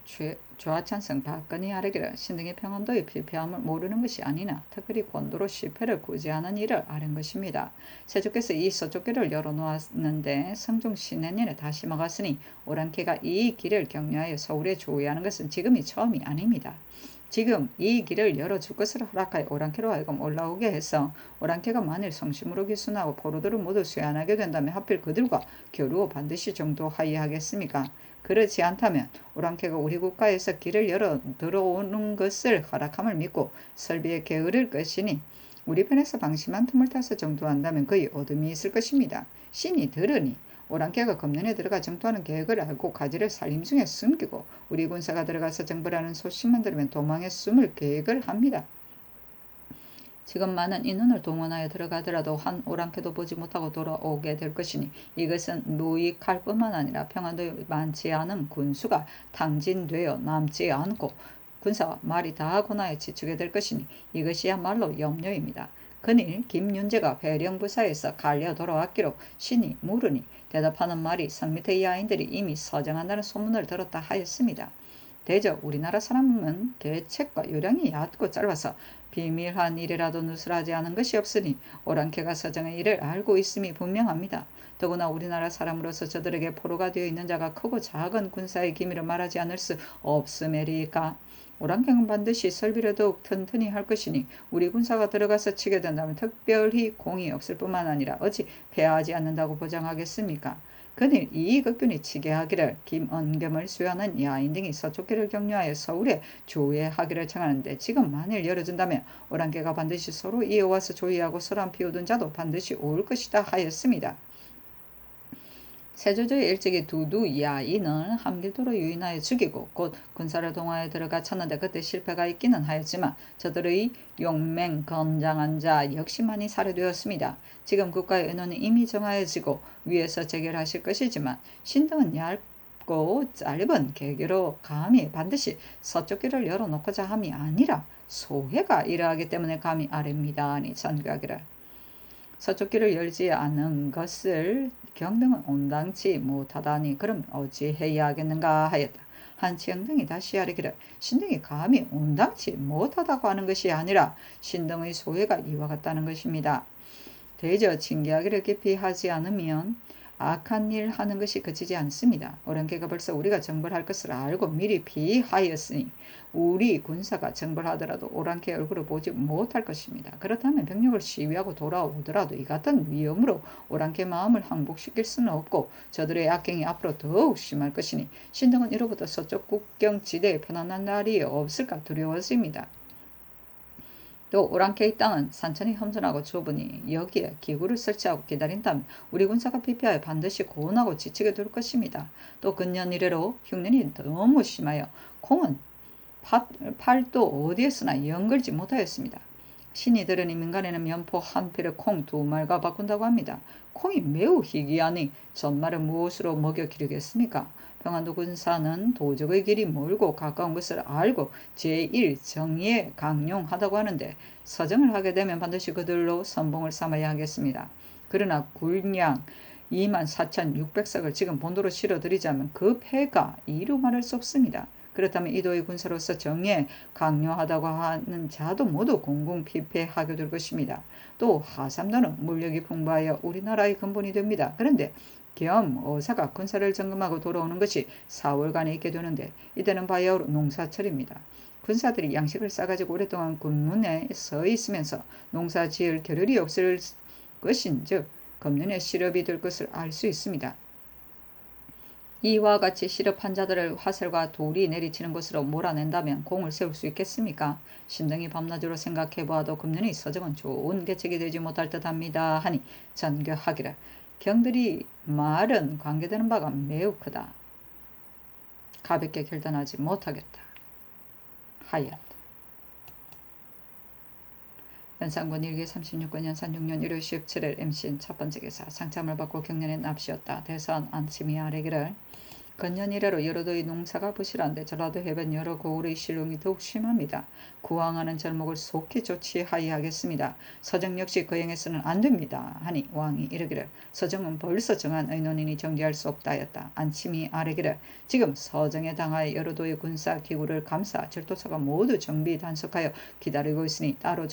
좌찬성 박근희 아뢰기를 신등의 평안도의 필패함을 모르는 것이 아니나 특별히 권도로 실패를 구제하는 일을 아는 것입니다. 세조께서 이 서쪽길을 열어놓았는데 성중 신내년에 다시 막았으니 오랑캐가 이 길을 격려하여 서울에 조위하는 것은 지금이 처음이 아닙니다. 지금 이 길을 열어줄 것을 허락하여 오랑캐로 하여금 올라오게 해서 오랑캐가 만일 성심으로 기순하고 포로들을 모두 쇠안하게 된다면 하필 그들과 겨루어 반드시 정도하여야겠습니까? 그렇지 않다면 오랑캐가 우리 국가에서 길을 열어 들어오는 것을 허락함을 믿고 설비에 게으를 것이니 우리 편에서 방심한 틈을 타서 정도한다면 거의 어둠이 있을 것입니다. 신이 들으니 오랑캐가 금년에 들어가 정토하는 계획을 알고 가지를 살림 중에 숨기고 우리 군사가 들어가서 정벌하는 소식만 들으면 도망에 숨을 계획을 합니다. 지금 많은 인원을 동원하여 들어가더라도 한 오랑캐도 보지 못하고 돌아오게 될 것이니 이것은 무익할 뿐만 아니라 평안도에 많지 않은 군수가 탕진되어 남지 않고 군사와 말이 다 하고 나야 지치게 될 것이니 이것이야말로 염려입니다. 근일 김윤재가 회령부사에서 갈려 돌아왔기로 신이 물으니 대답하는 말이 성 밑의 야인들이 이미 서정한다는 소문을 들었다 하였습니다. 대저 우리나라 사람은 계책과 요령이 얕고 짧아서 비밀한 일이라도 누설하지 않은 것이 없으니 오랑캐가 서정의 일을 알고 있음이 분명합니다. 더구나 우리나라 사람으로서 저들에게 포로가 되어 있는 자가 크고 작은 군사의 기밀을 말하지 않을 수 없음에리까. 오랑캐는 반드시 설비를 더욱 튼튼히 할 것이니 우리 군사가 들어가서 치게 된다면 특별히 공이 없을 뿐만 아니라 어찌 패하지 않는다고 보장하겠습니까? 그늘 이익극균이 치게 하기를 김언겸을 수여하는 야인 등이 서쪽길을 격려하여 서울에 조회하기를 청하는데 지금 만일 열어준다면 오랑캐가 반드시 서로 이어와서 조회하고 소란 피우던 자도 반드시 올 것이다 하였습니다. 세조조의 일찍이 두두 야인을 함길도로 유인하여 죽이고 곧 군사를 동하여 들어가 쳤는데 그때 실패가 있기는 하였지만 저들의 용맹 건장한 자 역시 많이 살해되었습니다. 지금 국가의 은원이 이미 정하여지고 위에서 재결하실 것이지만 신등은 얇고 짧은 계기로 감히 반드시 서쪽 길을 열어놓고자 함이 아니라 소회가 이러하기 때문에 감히 아뢰입니다. 아니 전교하기를 서쪽 길을 열지 않은 것을 경등은 온당치 못하다니 그럼 어찌해야 하겠는가 하였다. 한치영 등이 다시 아뢰기를 신등이 감히 온당치 못하다고 하는 것이 아니라 신등의 소회가 이와 같다는 것입니다. 대저 징계하기를 깊이 하지 않으면 악한 일 하는 것이 그치지 않습니다. 오랑캐가 벌써 우리가 정벌할 것을 알고 미리 피하였으니 우리 군사가 정벌하더라도 오랑캐 얼굴을 보지 못할 것입니다. 그렇다면 병력을 시위하고 돌아오더라도 이 같은 위험으로 오랑캐 마음을 항복시킬 수는 없고 저들의 악행이 앞으로 더욱 심할 것이니 신등은 이로부터 서쪽 국경지대에 편안한 날이 없을까 두려워집니다. 또 오랑캐의 땅은 산천이 험준하고 좁으니 여기에 기구를 설치하고 기다린다면 우리 군사가 피폐하여 반드시 고온하고 지치게 될 것입니다. 또 근년 이래로 흉년이 너무 심하여 콩은 팔도 어디에서나 연걸지 못하였습니다. 신이 들으니 민간에는 면포 한 필을 콩 두 말과 바꾼다고 합니다. 콩이 매우 희귀하니 전말을 무엇으로 먹여 기르겠습니까? 평안도 군사는 도적의 길이 멀고 가까운 것을 알고 제1정의에 강용하다고 하는데 서정을 하게 되면 반드시 그들로 선봉을 삼아야 하겠습니다. 그러나 굴량 24,600석을 지금 본도로 실어드리자면 그 패가 이루 말할 수 없습니다. 그렇다면 이도의 군사로서 정의에 강요하다고 하는 자도 모두 공공피폐하게 될 것입니다. 또 하삼도는 물력이 풍부하여 우리나라의 근본이 됩니다. 그런데 겸 어사가 군사를 점검하고 돌아오는 것이 4월간에 있게 되는데 이때는 바야흐로 농사철입니다. 군사들이 양식을 싸가지고 오랫동안 군문에 서 있으면서 농사 지을 겨를이 없을 것인즉 금년에 실업이 될 것을 알 수 있습니다. 이와 같이 실업한 자들을 화살과 돌이 내리치는 곳으로 몰아낸다면 공을 세울 수 있겠습니까? 신등이 밤낮으로 생각해 보아도 금년의 서정은 좋은 계책이 되지 못할 듯합니다. 하니 전교하기를 경들이 말은 관계되는 바가 매우 크다. 가볍게 결단하지 못하겠다. 하였다. 연산군 일기 36권 연산 6년 1월 17일 임신 첫번째 기사 상참을 받고 경년에 납시었다. 대선 안침이 아래기를 건년 이래로 여러도의 농사가 부실한데 전라도 해변 여러 고을의 실용이 더욱 심합니다. 구항하는 절목을 속히 조치하여야겠습니다. 서정 역시 거행해서는 안됩니다. 하니 왕이 이르기를 서정은 벌써 정한 의논이니 정지할 수 없다 하였다. 안침이 아뢰기를 지금 서정에 당하여 여러도의 군사 기구를 감사 절도사가 모두 정비 단속하여 기다리고 있으니 따로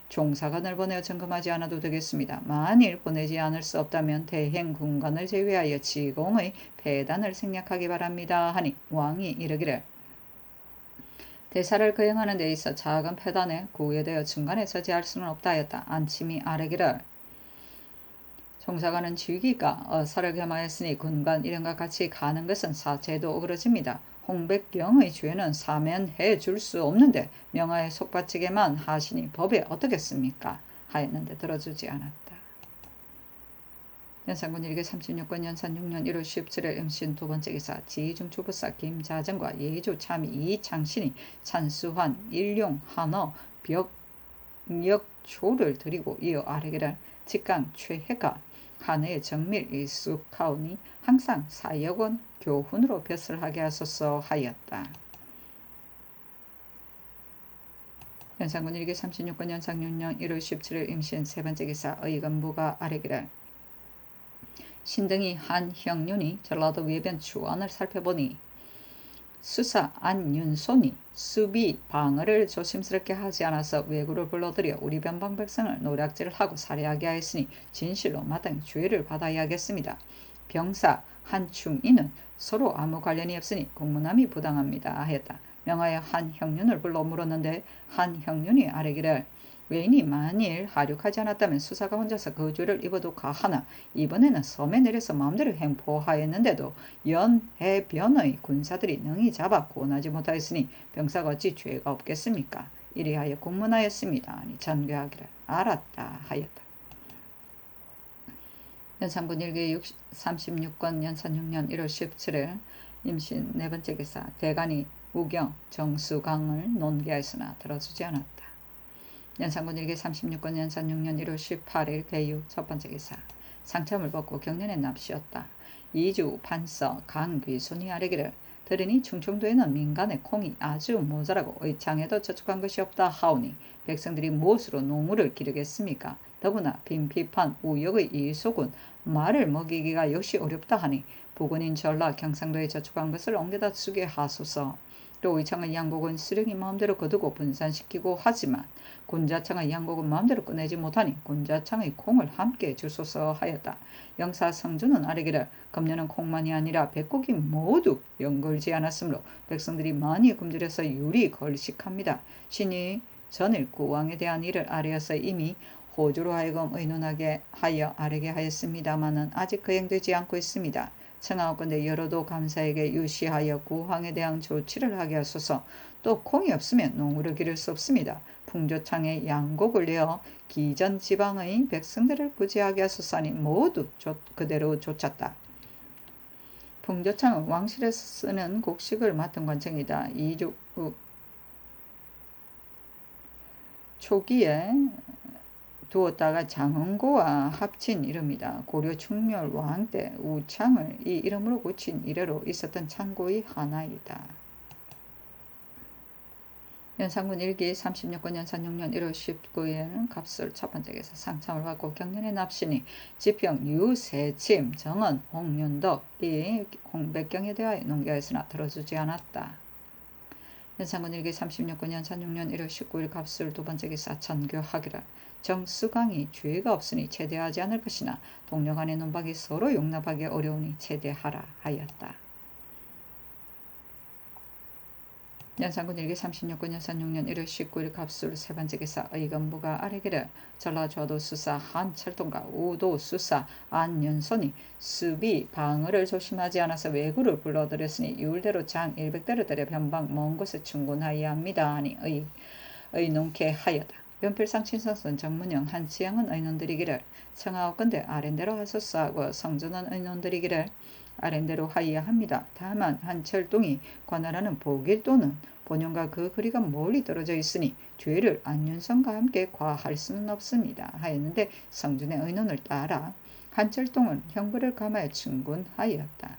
종사관을 보내어 점검하지 않아도 되겠습니다. 만일 보내지 않을 수 없다면 대행 군관을 제외하여 지공의 폐단을 생략하기 바랍니다. 하니 왕이 이르기를 대사를 거행하는 데 있어 작은 폐단에 구애되어 중간에 서지할 수는 없다 하였다. 안침이 아뢰기를 종사관은 지휘기가 어사를 겸하였으니 군관 이름과 같이 가는 것은 사죄도 어그러집니다. 홍백경의 죄는 사면해 줄 수 없는데 명하에 속바치게만 하시니 법에 어떻겠습니까? 하였는데 들어주지 않았다. 연산군 일기 36권 연산 6년 1월 17일 임신 두번째 기사 지휘중 주부사 김자정과 예조 참의 이창신이 찬수환 일용 한어 벽역초를 드리고 이어 아래기를 직강 최해가 한해의 정밀 익숙하오니 항상 4여권 교훈으로 벼슬하게 하소서 하였다. 연산군 일기 36권 연상 6년 1월 17일 임신 세번째 기사 의건부가 아래기를 신등이 한형륜이 전라도 외변 추원을 살펴보니 수사 안윤손이 수비 방어를 조심스럽게 하지 않아서 왜구를 불러들여 우리 변방 백성을 노략질을 하고 살해하게 하였으니 진실로 마땅히 죄를 받아야겠습니다. 병사 한충이는 서로 아무 관련이 없으니 공문함이 부당합니다 하였다. 명하여 한형륜을 불러 물었는데 한형륜이 아뢰기를 외인이 만일 하륙하지 않았다면 수사가 혼자서 그 죄를 입어도 가하나 이번에는 섬에 내려서 마음대로 행포하였는데도 연해변의 군사들이 능히 잡아 구원하지 못하였으니 병사가 어찌 죄가 없겠습니까? 이리하여 공문하였습니다. 아니 전교하기를 알았다 하였다. 연산군 일기 36권 연산 6년 1월 17일 임신 네번째 기사 대간이 우경 정수강을 논기하였으나 들어주지 않았다. 연산군 일기 36권 연산 6년 1월 18일 대유 첫번째 기사 상참을 벗고 경년에 납시었다. 이주 판서 강귀순이 아뢰기를 들으니 충청도에는 민간의 콩이 아주 모자라고 의창에도 저축한 것이 없다 하오니 백성들이 무엇으로 농우를 기르겠습니까? 더구나 빈피판 우역의 이속은 말을 먹이기가 역시 어렵다 하니 부근인 전라 경상도에 저축한 것을 옮겨다 쓰게 하소서. 또 의창의 양곡은 수령이 마음대로 거두고 분산시키고 하지만 군자창의 양곡은 마음대로 꺼내지 못하니 군자창의 콩을 함께 주소서 하였다. 영사 성주는 아뢰기를 금년은 콩만이 아니라 백곡이 모두 연걸지 않았으므로 백성들이 많이 굶주려서 유리 걸식합니다. 신이 전일 구왕에 대한 일을 아뢰어서 이미 호주로 하여금 의논하게 하여 아뢰게 하였습니다마는 아직 거행되지 않고 있습니다. 청하옵건대 여러도 감사에게 유시하여 구황에 대한 조치를 하게 하소서. 또 콩이 없으면 농우를 기를 수 없습니다. 풍조창에 양곡을 내어 기전 지방의 백성들을 구제하게 하소서니 모두 그대로 좇았다. 풍조창은 왕실에서 쓰는 곡식을 맡은 관청이다. 이주 초기에 두었다가 장흥고와 합친 이름이다. 고려 충렬 왕 때 우창을 이 이름으로 고친 이래로 있었던 창고의 하나이다. 연산군 일기 36권 연산 6년 1월 19일 갑술 첫번째 기사 상참을 받고 경년에 납시니 지평 유세침 정은 홍윤덕 이 홍백경에 대하여 농기하였으나 들어주지 않았다. 연산군 일기 36권 연산 6년 1월 19일 갑술 두번째 기사 전교하기를 정수강이 죄가 없으니 체대하지 않을 것이나 동료 간의 논박이 서로 용납하기 어려우니 체대하라 하였다. 연산군 일기 36군 연산 6년 1월 19일 갑술 세번째 기사 의건부가 아래기를 전라좌도 수사 한철동과 우도 수사 안윤선이 수비 방어를 조심하지 않아서 왜구를 불러들였으니 이율대로 장 100대를 들여 변방 먼 곳에 충군하여야 합니다. 하니 의논케 하여다. 연필상 친선선 정문영 한치양은 의논드리기를 청하옵건대 아랜대로 하소서 하고 성전은 의논드리기를 아랜대로 하여야 합니다. 다만 한철동이 관할하는 보길도는 본영과 그 거리가 멀리 떨어져 있으니 죄를 안윤성과 함께 과할 수는 없습니다. 하였는데 성준의 의논을 따라 한철동은 형벌을 감하여 충군하였다.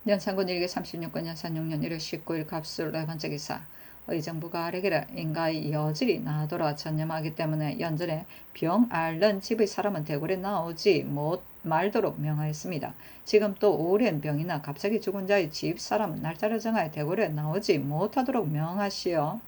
연산군 일기 36권 연산 6년 1월 19일 갑술 네번째 기사 의정부가 아래기를 인가의 여질이 나더라 전념하기 때문에 연전에 병 앓는 집의 사람은 대궐에 나오지 못 말도록 명하였습니다. 지금 또 오랜 병이나 갑자기 죽은 자의 집 사람은 날짜를 정하여 대궐에 나오지 못하도록 명하시어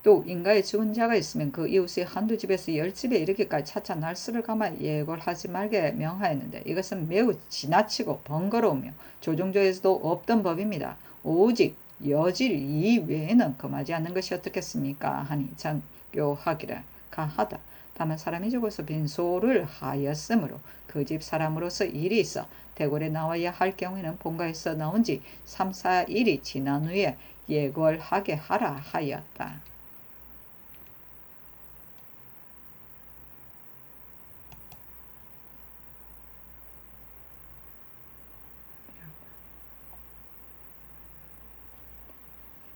또 인가에 죽은 자가 있으면 그 이웃의 한두 집에서 10집에 이르기까지 차차 날수를 감아 예골하지 말게 명하였는데 이것은 매우 지나치고 번거로우며 조정조에서도 없던 법입니다. 오직 여질 이외에는 금하지 않는 것이 어떻겠습니까? 하니 전교하기를 가하다. 다만 사람이 죽어서 빈소를 하였으므로 그 집 사람으로서 일이 있어 대궐에 나와야 할 경우에는 본가에서 나온 지 3, 4일이 지난 후에 예골하게 하라 하였다.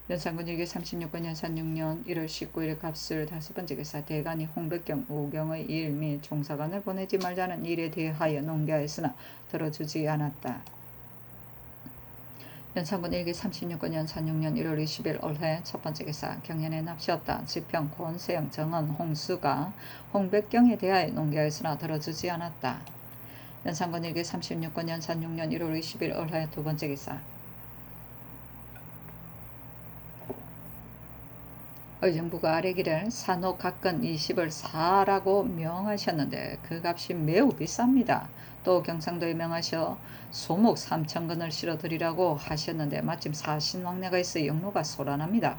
연산군 일기 36권 연산 6년 1월 19일 갑술 다섯번째 기사 대간이 홍백경 우경의 일 및 종사관을 보내지 말자는 일에 대하여 논의하였으나 들어주지 않았다. 연산군 일기 36권 연산 6년 1월 20일 올해 첫번째 기사 경연에 납시었다. 지평 권세영 정은 홍수가 홍백경에 대하여 논의하였으나 들어주지 않았다. 연산군 일기 36권 연산 6년 1월 20일 올해 두번째 기사 의정부가 아래기를 산호 각근 20을 사라고 명하셨는데 그 값이 매우 비쌉니다. 또 경상도에 명하셔 소목 3,000근을 실어드리라고 하셨는데 마침 사신왕래가 있어 영로가 소란합니다.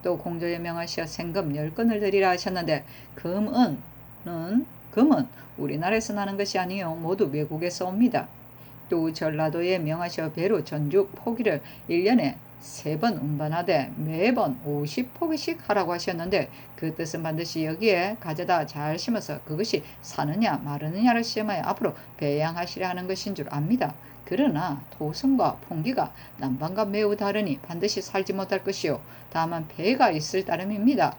또 공조에 명하셔 생금 10근을 드리라 하셨는데 금은 우리나라에서 나는 것이 아니요 모두 외국에서 옵니다. 또 전라도에 명하셔 배로 전죽 포기를 1년에 3번 운반하되 매번 50포기씩 하라고 하셨는데 그 뜻은 반드시 여기에 가져다 잘 심어서 그것이 사느냐 마르느냐를 시험하여 앞으로 배양하시려 하는 것인 줄 압니다. 그러나 토성과 풍기가 남방과 매우 다르니 반드시 살지 못할 것이요 다만 배가 있을 따름입니다.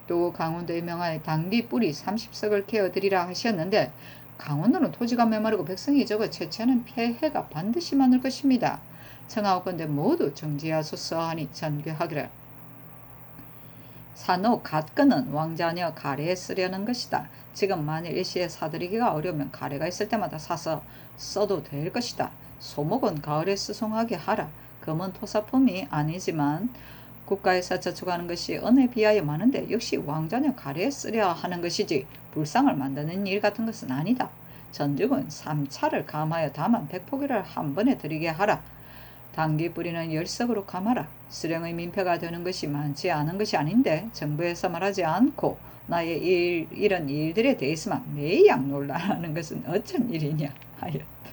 또 강원도에 명하여 당귀 뿌리 30석을 캐어드리라 하셨는데 강원도는 토지가 메마르고 백성이 적어 채취하는 폐해가 반드시 많을 것입니다. 청하옵건대 모두 정지하소서 하니 전교하기를 산호 갓근은 왕자녀 가래에 쓰려는 것이다. 지금 만일 일시에 사들이기가 어려우면 가래가 있을 때마다 사서 써도 될 것이다. 소목은 가을에 수송하게 하라. 금은 토사품이 아니지만 국가에서 저축하는 것이 은에 비하여 많은데 역시 왕자녀 가래에 쓰려 하는 것이지 불상을 만드는 일 같은 것은 아니다. 전죽은 3차를 감하여 다만 100포기를 한 번에 드리게 하라. 당귀 뿌리는 10석으로 감하라. 수령의 민폐가 되는 것이 많지 않은 것이 아닌데 정부에서 말하지 않고 나의 이런 일들에 대해서만 매양 논란하는 것은 어쩐 일이냐 하였다.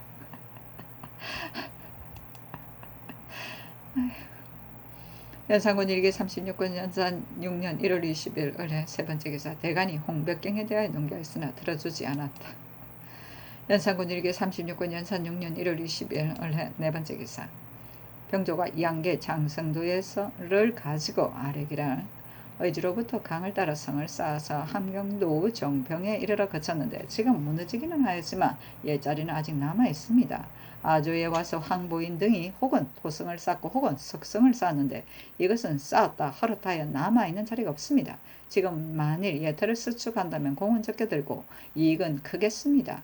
연산군 일기 36권 연산 6년 1월 20일 올해 세번째 기사 대간이 홍백경에 대하여 논의하였으나 들어주지 않았다. 연산군 일기 36권 연산 6년 1월 20일 올해 네번째 기사 병조가 양계 장성도에서를 가지고 아래기를 의주로부터 강을 따라 성을 쌓아서 함경도 정평에 이르러 거쳤는데 지금 무너지기는 하였지만 옛자리는 아직 남아있습니다. 아조에 와서 황보인 등이 혹은 토성을 쌓고 혹은 석성을 쌓았는데 이것은 쌓았다 허렇하여 남아있는 자리가 없습니다. 지금 만일 예터를 수축한다면 공은 적게 들고 이익은 크겠습니다.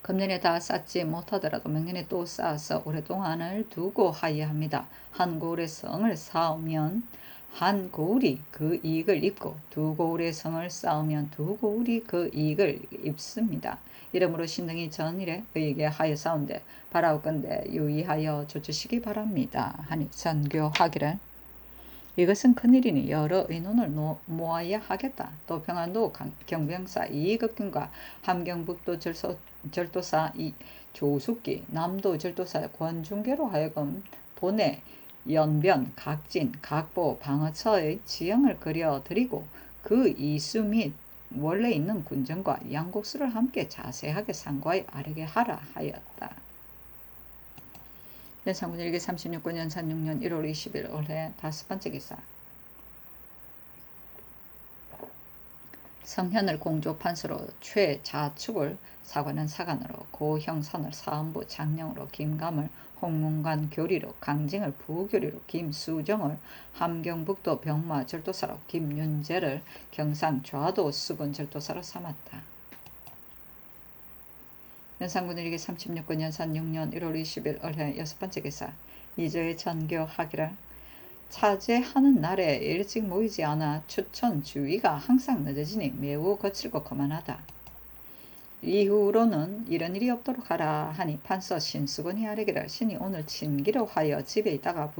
금년에 다 쌓지 못하더라도明년에 또 쌓아서 오랫동안을 두고 하야합니다. 한 고울의 성을 쌓으면 한 고울이 그 이익을 입고 두 고울의 성을 쌓으면 두 고울이 그 이익을 입습니다. 이러므로 신등이 전일에 의에게 하여 싸운데 바라옵건대 유의하여 조치시기 바랍니다. 하니 전교하기를 이것은 큰일이니 여러 의논을 모아야 하겠다. 또 평안도 경병사 이익업균과 함경북도 절도사 조숙기 남도 절도사 권중계로 하여금 도내 연변, 각진, 각보, 방어처의 지형을 그려드리고 그 이수 및 원래 있는 군정과 양국수를 함께 자세하게 상고하여 아뢰게 하라 하였다. 연산군 일기 36권 연산 6년 1월 20일 올해 5번째 기사. 성현을 공조판수로 최자축을 사관은 사관으로 고형선을 사헌부 장령으로 김감을 홍문관 교리로 강징을 부교리로 김수정을 함경북도 병마 절도사로 김윤재를 경상 좌도 수군 절도사로 삼았다. 연산군 일기 36권 연산 6년 1월 20일 올해 6번째 기사. 이조의 전교하기를 차제하는 날에 일찍 모이지 않아 추천 주의가 항상 늦어지니 매우 거칠고 거만하다. 이후로는 이런 일이 없도록 하라 하니 판서 신수건이 아뢰기를 신이 오늘 친기로 하여 집에 있다가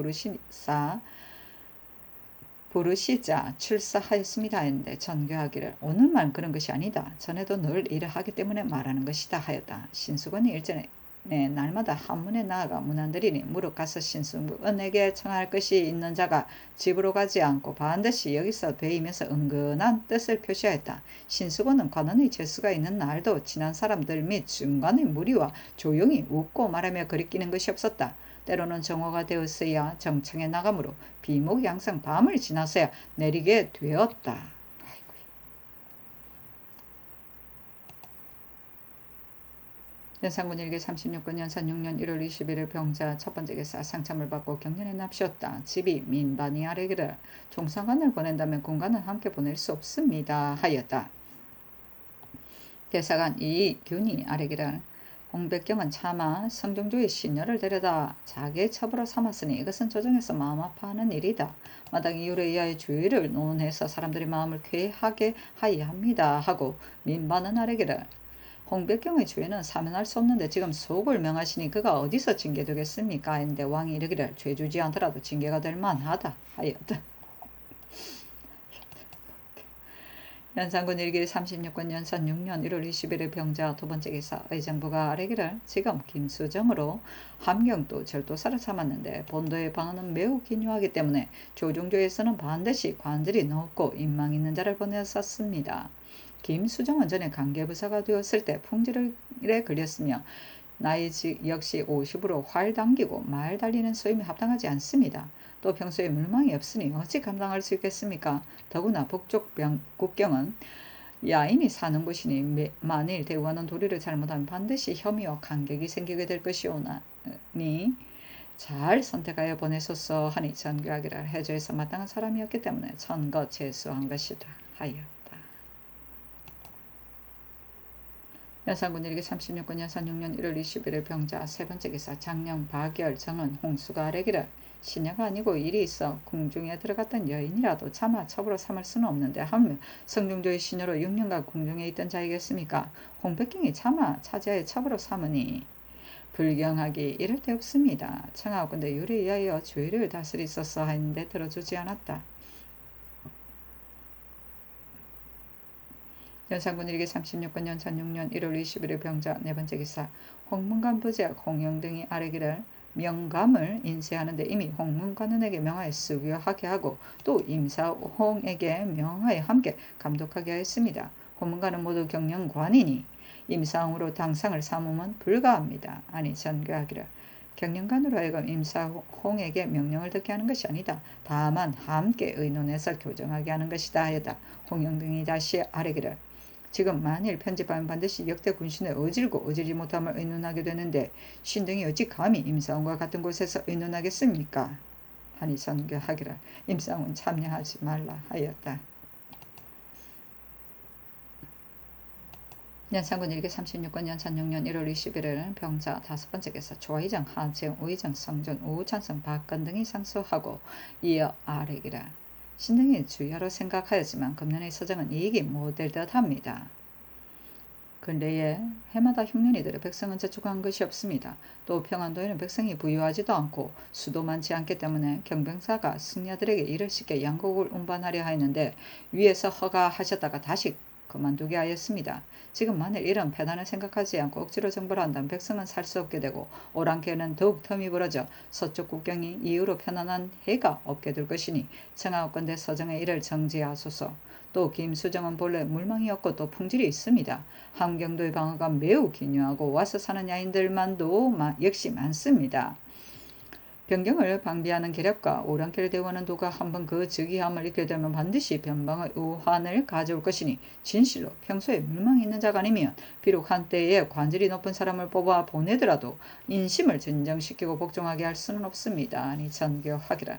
부르시자 출사하였습니다 했는데 전교하기를 오늘만 그런 것이 아니다. 전에도 늘 이러하기 때문에 말하는 것이다 하였다. 신수건이 일전에 날마다 한문에 나아가 문안드리니 무릎 가서 신수건에게 청할 것이 있는 자가 집으로 가지 않고 반드시 여기서 되이면서 은근한 뜻을 표시하였다. 신수건은 관원의 재수가 있는 날도 친한 사람들 및 중간의 무리와 조용히 웃고 말하며 거리끼는 것이 없었다. 때로는 정오가 되었어야 정청에 나가므로 비목이 항상 밤을 지나서야 내리게 되었다. 연산군 일기 36권 연산 6년 1월 21일 병자 첫 번째 기사. 상참을 받고 경련에 납시었다. 집이 민반이 아뢰기를 종상관을 보낸다면 군관은 함께 보낼 수 없습니다 하였다. 대사관 이균이 아뢰기를 홍백경은 차마 성종조의 신녀를 데려다 자기의 첩으로 삼았으니 이것은 조정에서 마음 아파하는 일이다. 마땅 이율에 의하여 주의를 논해서 사람들의 마음을 쾌하게 하여야 합니다 하고 민반은 아뢰기를 홍백경의 죄는 사면할 수 없는데 지금 속을 명하시니 그가 어디서 징계되겠습니까? 했는데 왕이 이르기를 죄 주지 않더라도 징계가 될 만하다 하였다. 연산군 일기 36권 연산 6년 1월 21일 병자 두 번째 기사. 의정부가 아뢰기를 지금 김수정으로 함경도 절도사를 삼았는데 본도의 방어는 매우 기묘하기 때문에 조중조에서는 반드시 관들이 높고 인망 있는 자를 보내었습니다. 김수정은 전에 강계부사가 되었을 때 풍질에 걸렸으며 나이 역시 50으로 활 당기고 말 달리는 소임이 합당하지 않습니다. 또 평소에 물망이 없으니 어찌 감당할 수 있겠습니까? 더구나 북쪽 국경은 야인이 사는 곳이니 만일 대우하는 도리를 잘못하면 반드시 혐의와 간격이 생기게 될 것이오니 잘 선택하여 보내소서 하니 전교하기를 해조에서 마땅한 사람이었기 때문에 선거 제수한 것이다 하였다. 연산군 일기 36권 연산 6년 1월 21일 병자 세 번째 기사. 장령 박열 정은 홍수가 아뢰기를 시녀가 아니고 일이 있어 궁중에 들어갔던 여인이라도 차마 첩으로 삼을 수는 없는데 하물며 성중조의 시녀로 6년간 궁중에 있던 자이겠습니까? 홍백경이 차마 차지하여 첩으로 삼으니 불경하기 이럴 데 없습니다. 청하건대 율에 의하여 주의를 다스리소서 하였는데 들어주지 않았다. 연산군 일기 36권 연산 6년 1월 21일 병자 네 번째 기사. 홍문관 부제 홍영 등이 아뢰기를 명감을 인쇄하는데 이미 홍문관원에게 명하여 수교하게 하고 또 임사홍에게 명하여 함께 감독하게 하였습니다. 홍문관은 모두 경영관이니 임사홍으로 당상을 삼으면 불가합니다. 아니 전교하기를 경영관으로 하여금 임사홍에게 명령을 듣게 하는 것이 아니다. 다만 함께 의논해서 교정하게 하는 것이다 하였다. 홍영 등이 다시 아뢰기를 지금 만일 편집하면 반드시 역대 군신을 어질고 어질지 못함을 의논하게 되는데 신등이 어찌 감히 임사홍과 같은 곳에서 의논하겠습니까? 하니 전교하기를 임사홍은 참여하지 말라 하였다. 연산군 일기 36권 연산 6년 1월 21일 병자 5번째 기사 조의정 하재영 우의정 성준 우찬성 박건 등이 상수하고 이어 아래기라. 신등이 주야로 생각하였지만 금년의 서정은 이익이 못될 듯합니다. 근래에 해마다 흉년이들의 백성은 저축한 것이 없습니다. 또 평안도에는 백성이 부유하지도 않고 수도 많지 않기 때문에 경병사가 승려들에게 일을 시켜 양곡을 운반하려 하였는데 위에서 허가하셨다가 다시 그만두게 하였습니다. 지금 만일 이런 패단을 생각하지 않고 억지로 정벌을 한다면 백성은 살 수 없게 되고 오랑캐는 더욱 텀이 벌어져 서쪽 국경이 이후로 편안한 해가 없게 될 것이니 청하옵건대 서정의 일을 정지하소서. 또 김수정은 본래 물망이었고 또 풍질이 있습니다. 함경도의 방어가 매우 기묘하고 와서 사는 야인들만도 역시 많습니다. 변경을 방비하는 계략과 오랑캐를 대우하는 도가 한번 그 즉위함을 잃게 되면 반드시 변방의 우환을 가져올 것이니 진실로 평소에 물망이 있는 자가 아니면 비록 한때에 관절이 높은 사람을 뽑아 보내더라도 인심을 진정시키고 복종하게 할 수는 없습니다. 아니 전교하기라.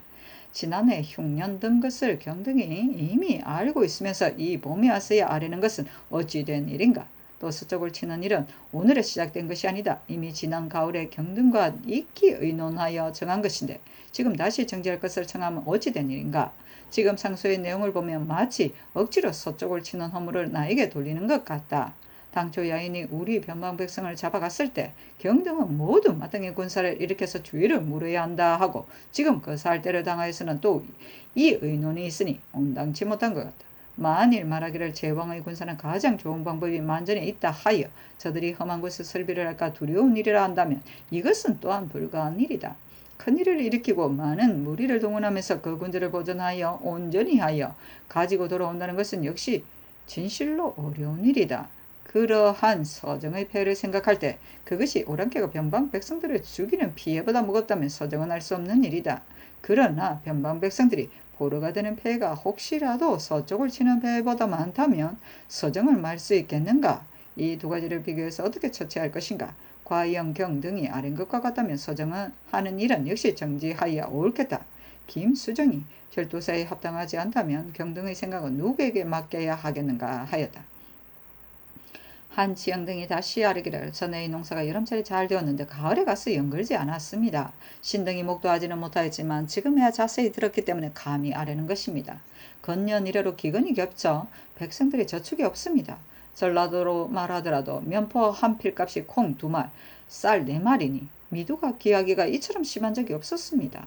지난해 흉년 든 것을 경등이 이미 알고 있으면서 이 봄이 와서야 아뢰는 것은 어찌 된 일인가. 또 서쪽을 치는 일은 오늘에 시작된 것이 아니다. 이미 지난 가을에 경등과 익히 의논하여 정한 것인데 지금 다시 정지할 것을 청하면 어찌 된 일인가. 지금 상소의 내용을 보면 마치 억지로 서쪽을 치는 허물을 나에게 돌리는 것 같다. 당초 야인이 우리 변방 백성을 잡아갔을 때 경등은 모두 마땅히 군사를 일으켜서 주의를 물어야 한다 하고 지금 그 살대를 당하여서는 또 이 의논이 있으니 온당치 못한 것 같다. 만일 말하기를 제왕의 군사는 가장 좋은 방법이 만전에 있다 하여 저들이 험한 곳에 설비를 할까 두려운 일이라 한다면 이것은 또한 불가한 일이다. 큰일을 일으키고 많은 무리를 동원하면서 그 군대를 보존하여 온전히 하여 가지고 돌아온다는 것은 역시 진실로 어려운 일이다. 그러한 서정의 폐해를 생각할 때 그것이 오랑캐가 변방 백성들을 죽이는 피해보다 무겁다면 서정은 할 수 없는 일이다. 그러나 변방 백성들이 보루가 되는 폐해가 혹시라도 서쪽을 치는 폐해보다 많다면 서정을 말 수 있겠는가? 이 두 가지를 비교해서 어떻게 처치할 것인가? 과영경 등이 아닌 것과 같다면 서정은 하는 일은 역시 정지하여 옳겠다. 김수정이 절도사에 합당하지 않다면 경등의 생각은 누구에게 맡겨야 하겠는가 하였다. 한지영 등이 다시 아뢰기를 전에 이 농사가 여름철에 잘 되었는데 가을에 가서 연결지 않았습니다. 신등이 목도하지는 못하였지만 지금에야 자세히 들었기 때문에 감히 아뢰는 것입니다. 건년 이래로 기근이 겹쳐 백성들이 저축이 없습니다. 전라도로 말하더라도 면포 한 필값이 콩 2말, 쌀 4마리니 미두가 기하기가 이처럼 심한 적이 없었습니다.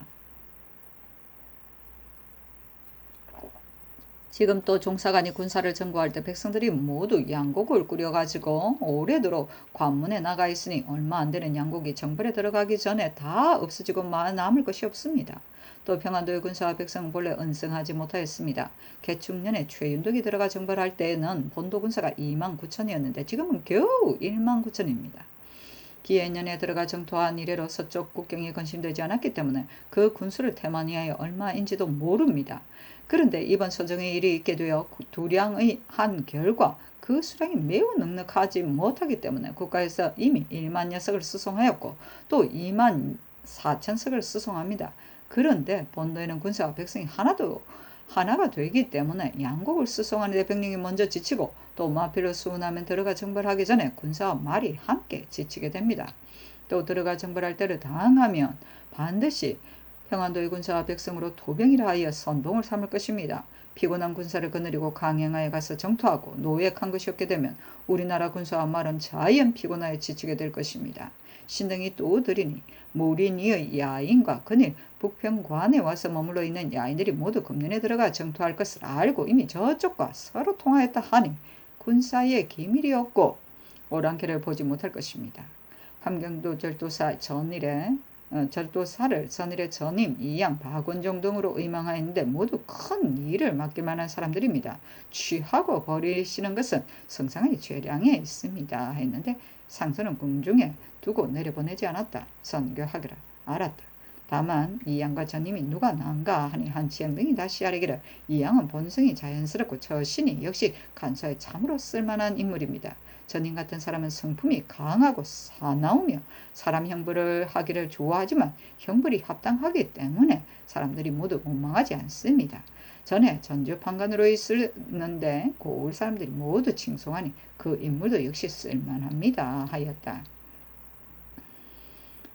지금 또 종사관이 군사를 전구할 때 백성들이 모두 양곡을 꾸려가지고 오래도록 관문에 나가 있으니 얼마 안 되는 양곡이 정벌에 들어가기 전에 다 없어지고 남을 것이 없습니다. 또 평안도의 군사와 백성은 본래 은승하지 못하였습니다. 개축년에 최윤덕이 들어가 정벌할 때에는 본도 군사가 29,000이었는데 지금은 겨우 19,000입니다. 기해년에 들어가 정토한 이래로 서쪽 국경이 건심되지 않았기 때문에 그 군수를 태만히하여 얼마인지도 모릅니다. 그런데 이번 서정의 일이 있게 되어 두량의 한 결과 그 수량이 매우 넉넉하지 못하기 때문에 국가에서 이미 1만 녀석을 수송하였고 또 2만 4천석을 수송합니다. 그런데 본도에는 군사와 백성이 하나가 되기 때문에 양곡을 수송하는 데 병력이 먼저 지치고 또 마필로 수운하면 들어가 정벌하기 전에 군사와 말이 함께 지치게 됩니다. 또 들어가 정벌할 때를 당하면 반드시 평안도의 군사와 백성으로 도병이라 하여 선동을 삼을 것입니다. 피곤한 군사를 거느리고 강행하에 가서 정토하고 노획한 것이 없게 되면 우리나라 군사와 말은 자연 피곤하여 지치게 될 것입니다. 신등이 또 드리니 무린이의 야인과 그늘 북평관에 와서 머물러 있는 야인들이 모두 금년에 들어가 정토할 것을 알고 이미 저쪽과 서로 통하였다 하니 군사의 기밀이 없고 오랑캐를 보지 못할 것입니다. 함경도 절도사 절도사를 전일의 전임, 이양, 박원종 등으로 의망하였는데 모두 큰 일을 맡길 만한 사람들입니다. 취하고 버리시는 것은 성상의 죄량에 있습니다 했는데 상소는 궁중에 두고 내려보내지 않았다. 선교하기라. 알았다. 다만 이양과 전임이 누가 나은가 하니 한치영 등이 다시 아뢰기를 이양은 본성이 자연스럽고 저신이 역시 간사에 참으로 쓸만한 인물입니다. 전임 같은 사람은 성품이 강하고 사나우며 사람 형벌을 하기를 좋아하지만 형벌이 합당하기 때문에 사람들이 모두 원망하지 않습니다. 전에 전주 판관으로 있었는데 고을 사람들이 모두 칭송하니 그 인물도 역시 쓸만합니다 하였다.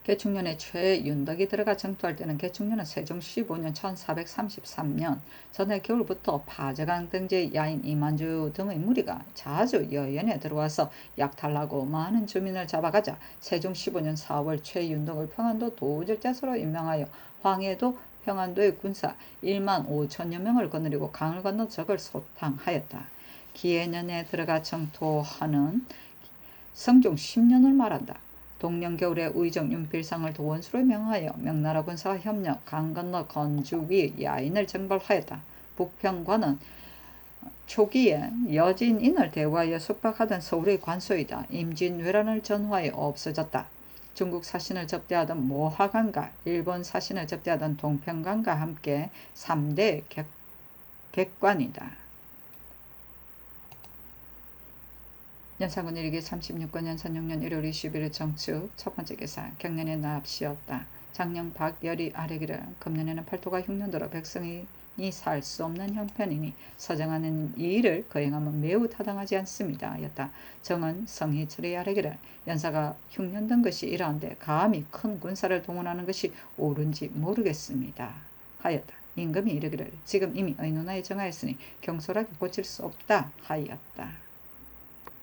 개축년에 최윤덕이 들어가 정토할 때는 개축년은 세종 15년 1433년 전해 겨울부터 파저강 등지의 야인 이만주 등의 무리가 자주 여연에 들어와서 약탈하고 많은 주민을 잡아가자 세종 15년 4월 최윤덕을 평안도 도절자수로 임명하여 황해도 평안도의 군사 1만 5천여 명을 거느리고 강을 건너 적을 소탕하였다. 기해년에 들어가 정토하는 성종 10년을 말한다. 동년 겨울에 의정 윤필상을 도원수로 명하여 명나라 군사와 협력 강 건너 건주 위 야인을 정벌하였다. 북평관은 초기에 여진인을 대우하여 숙박하던 서울의 관소이다. 임진왜란을 전후하여 없어졌다. 중국 사신을 접대하던 모하관과 일본 사신을 접대하던 동평관과 함께 3대 객관이다. 연산군 일기 36권 연산 6년 1월 21일 정축 첫 번째 계사 경년에 납시였다. 장령 박열이 아뢰기를 금년에는 팔도가 흉년도로 백성이 살 수 없는 형편이니 서정하는 이 일을 거행하면 매우 타당하지 않습니다. 였다. 정은 성희철이 아뢰기를 연사가 흉년된 것이 이러한데 감히 큰 군사를 동원하는 것이 옳은지 모르겠습니다. 하였다. 임금이 이르기를 지금 이미 의논하에 정하였으니 경솔하게 고칠 수 없다 하였다.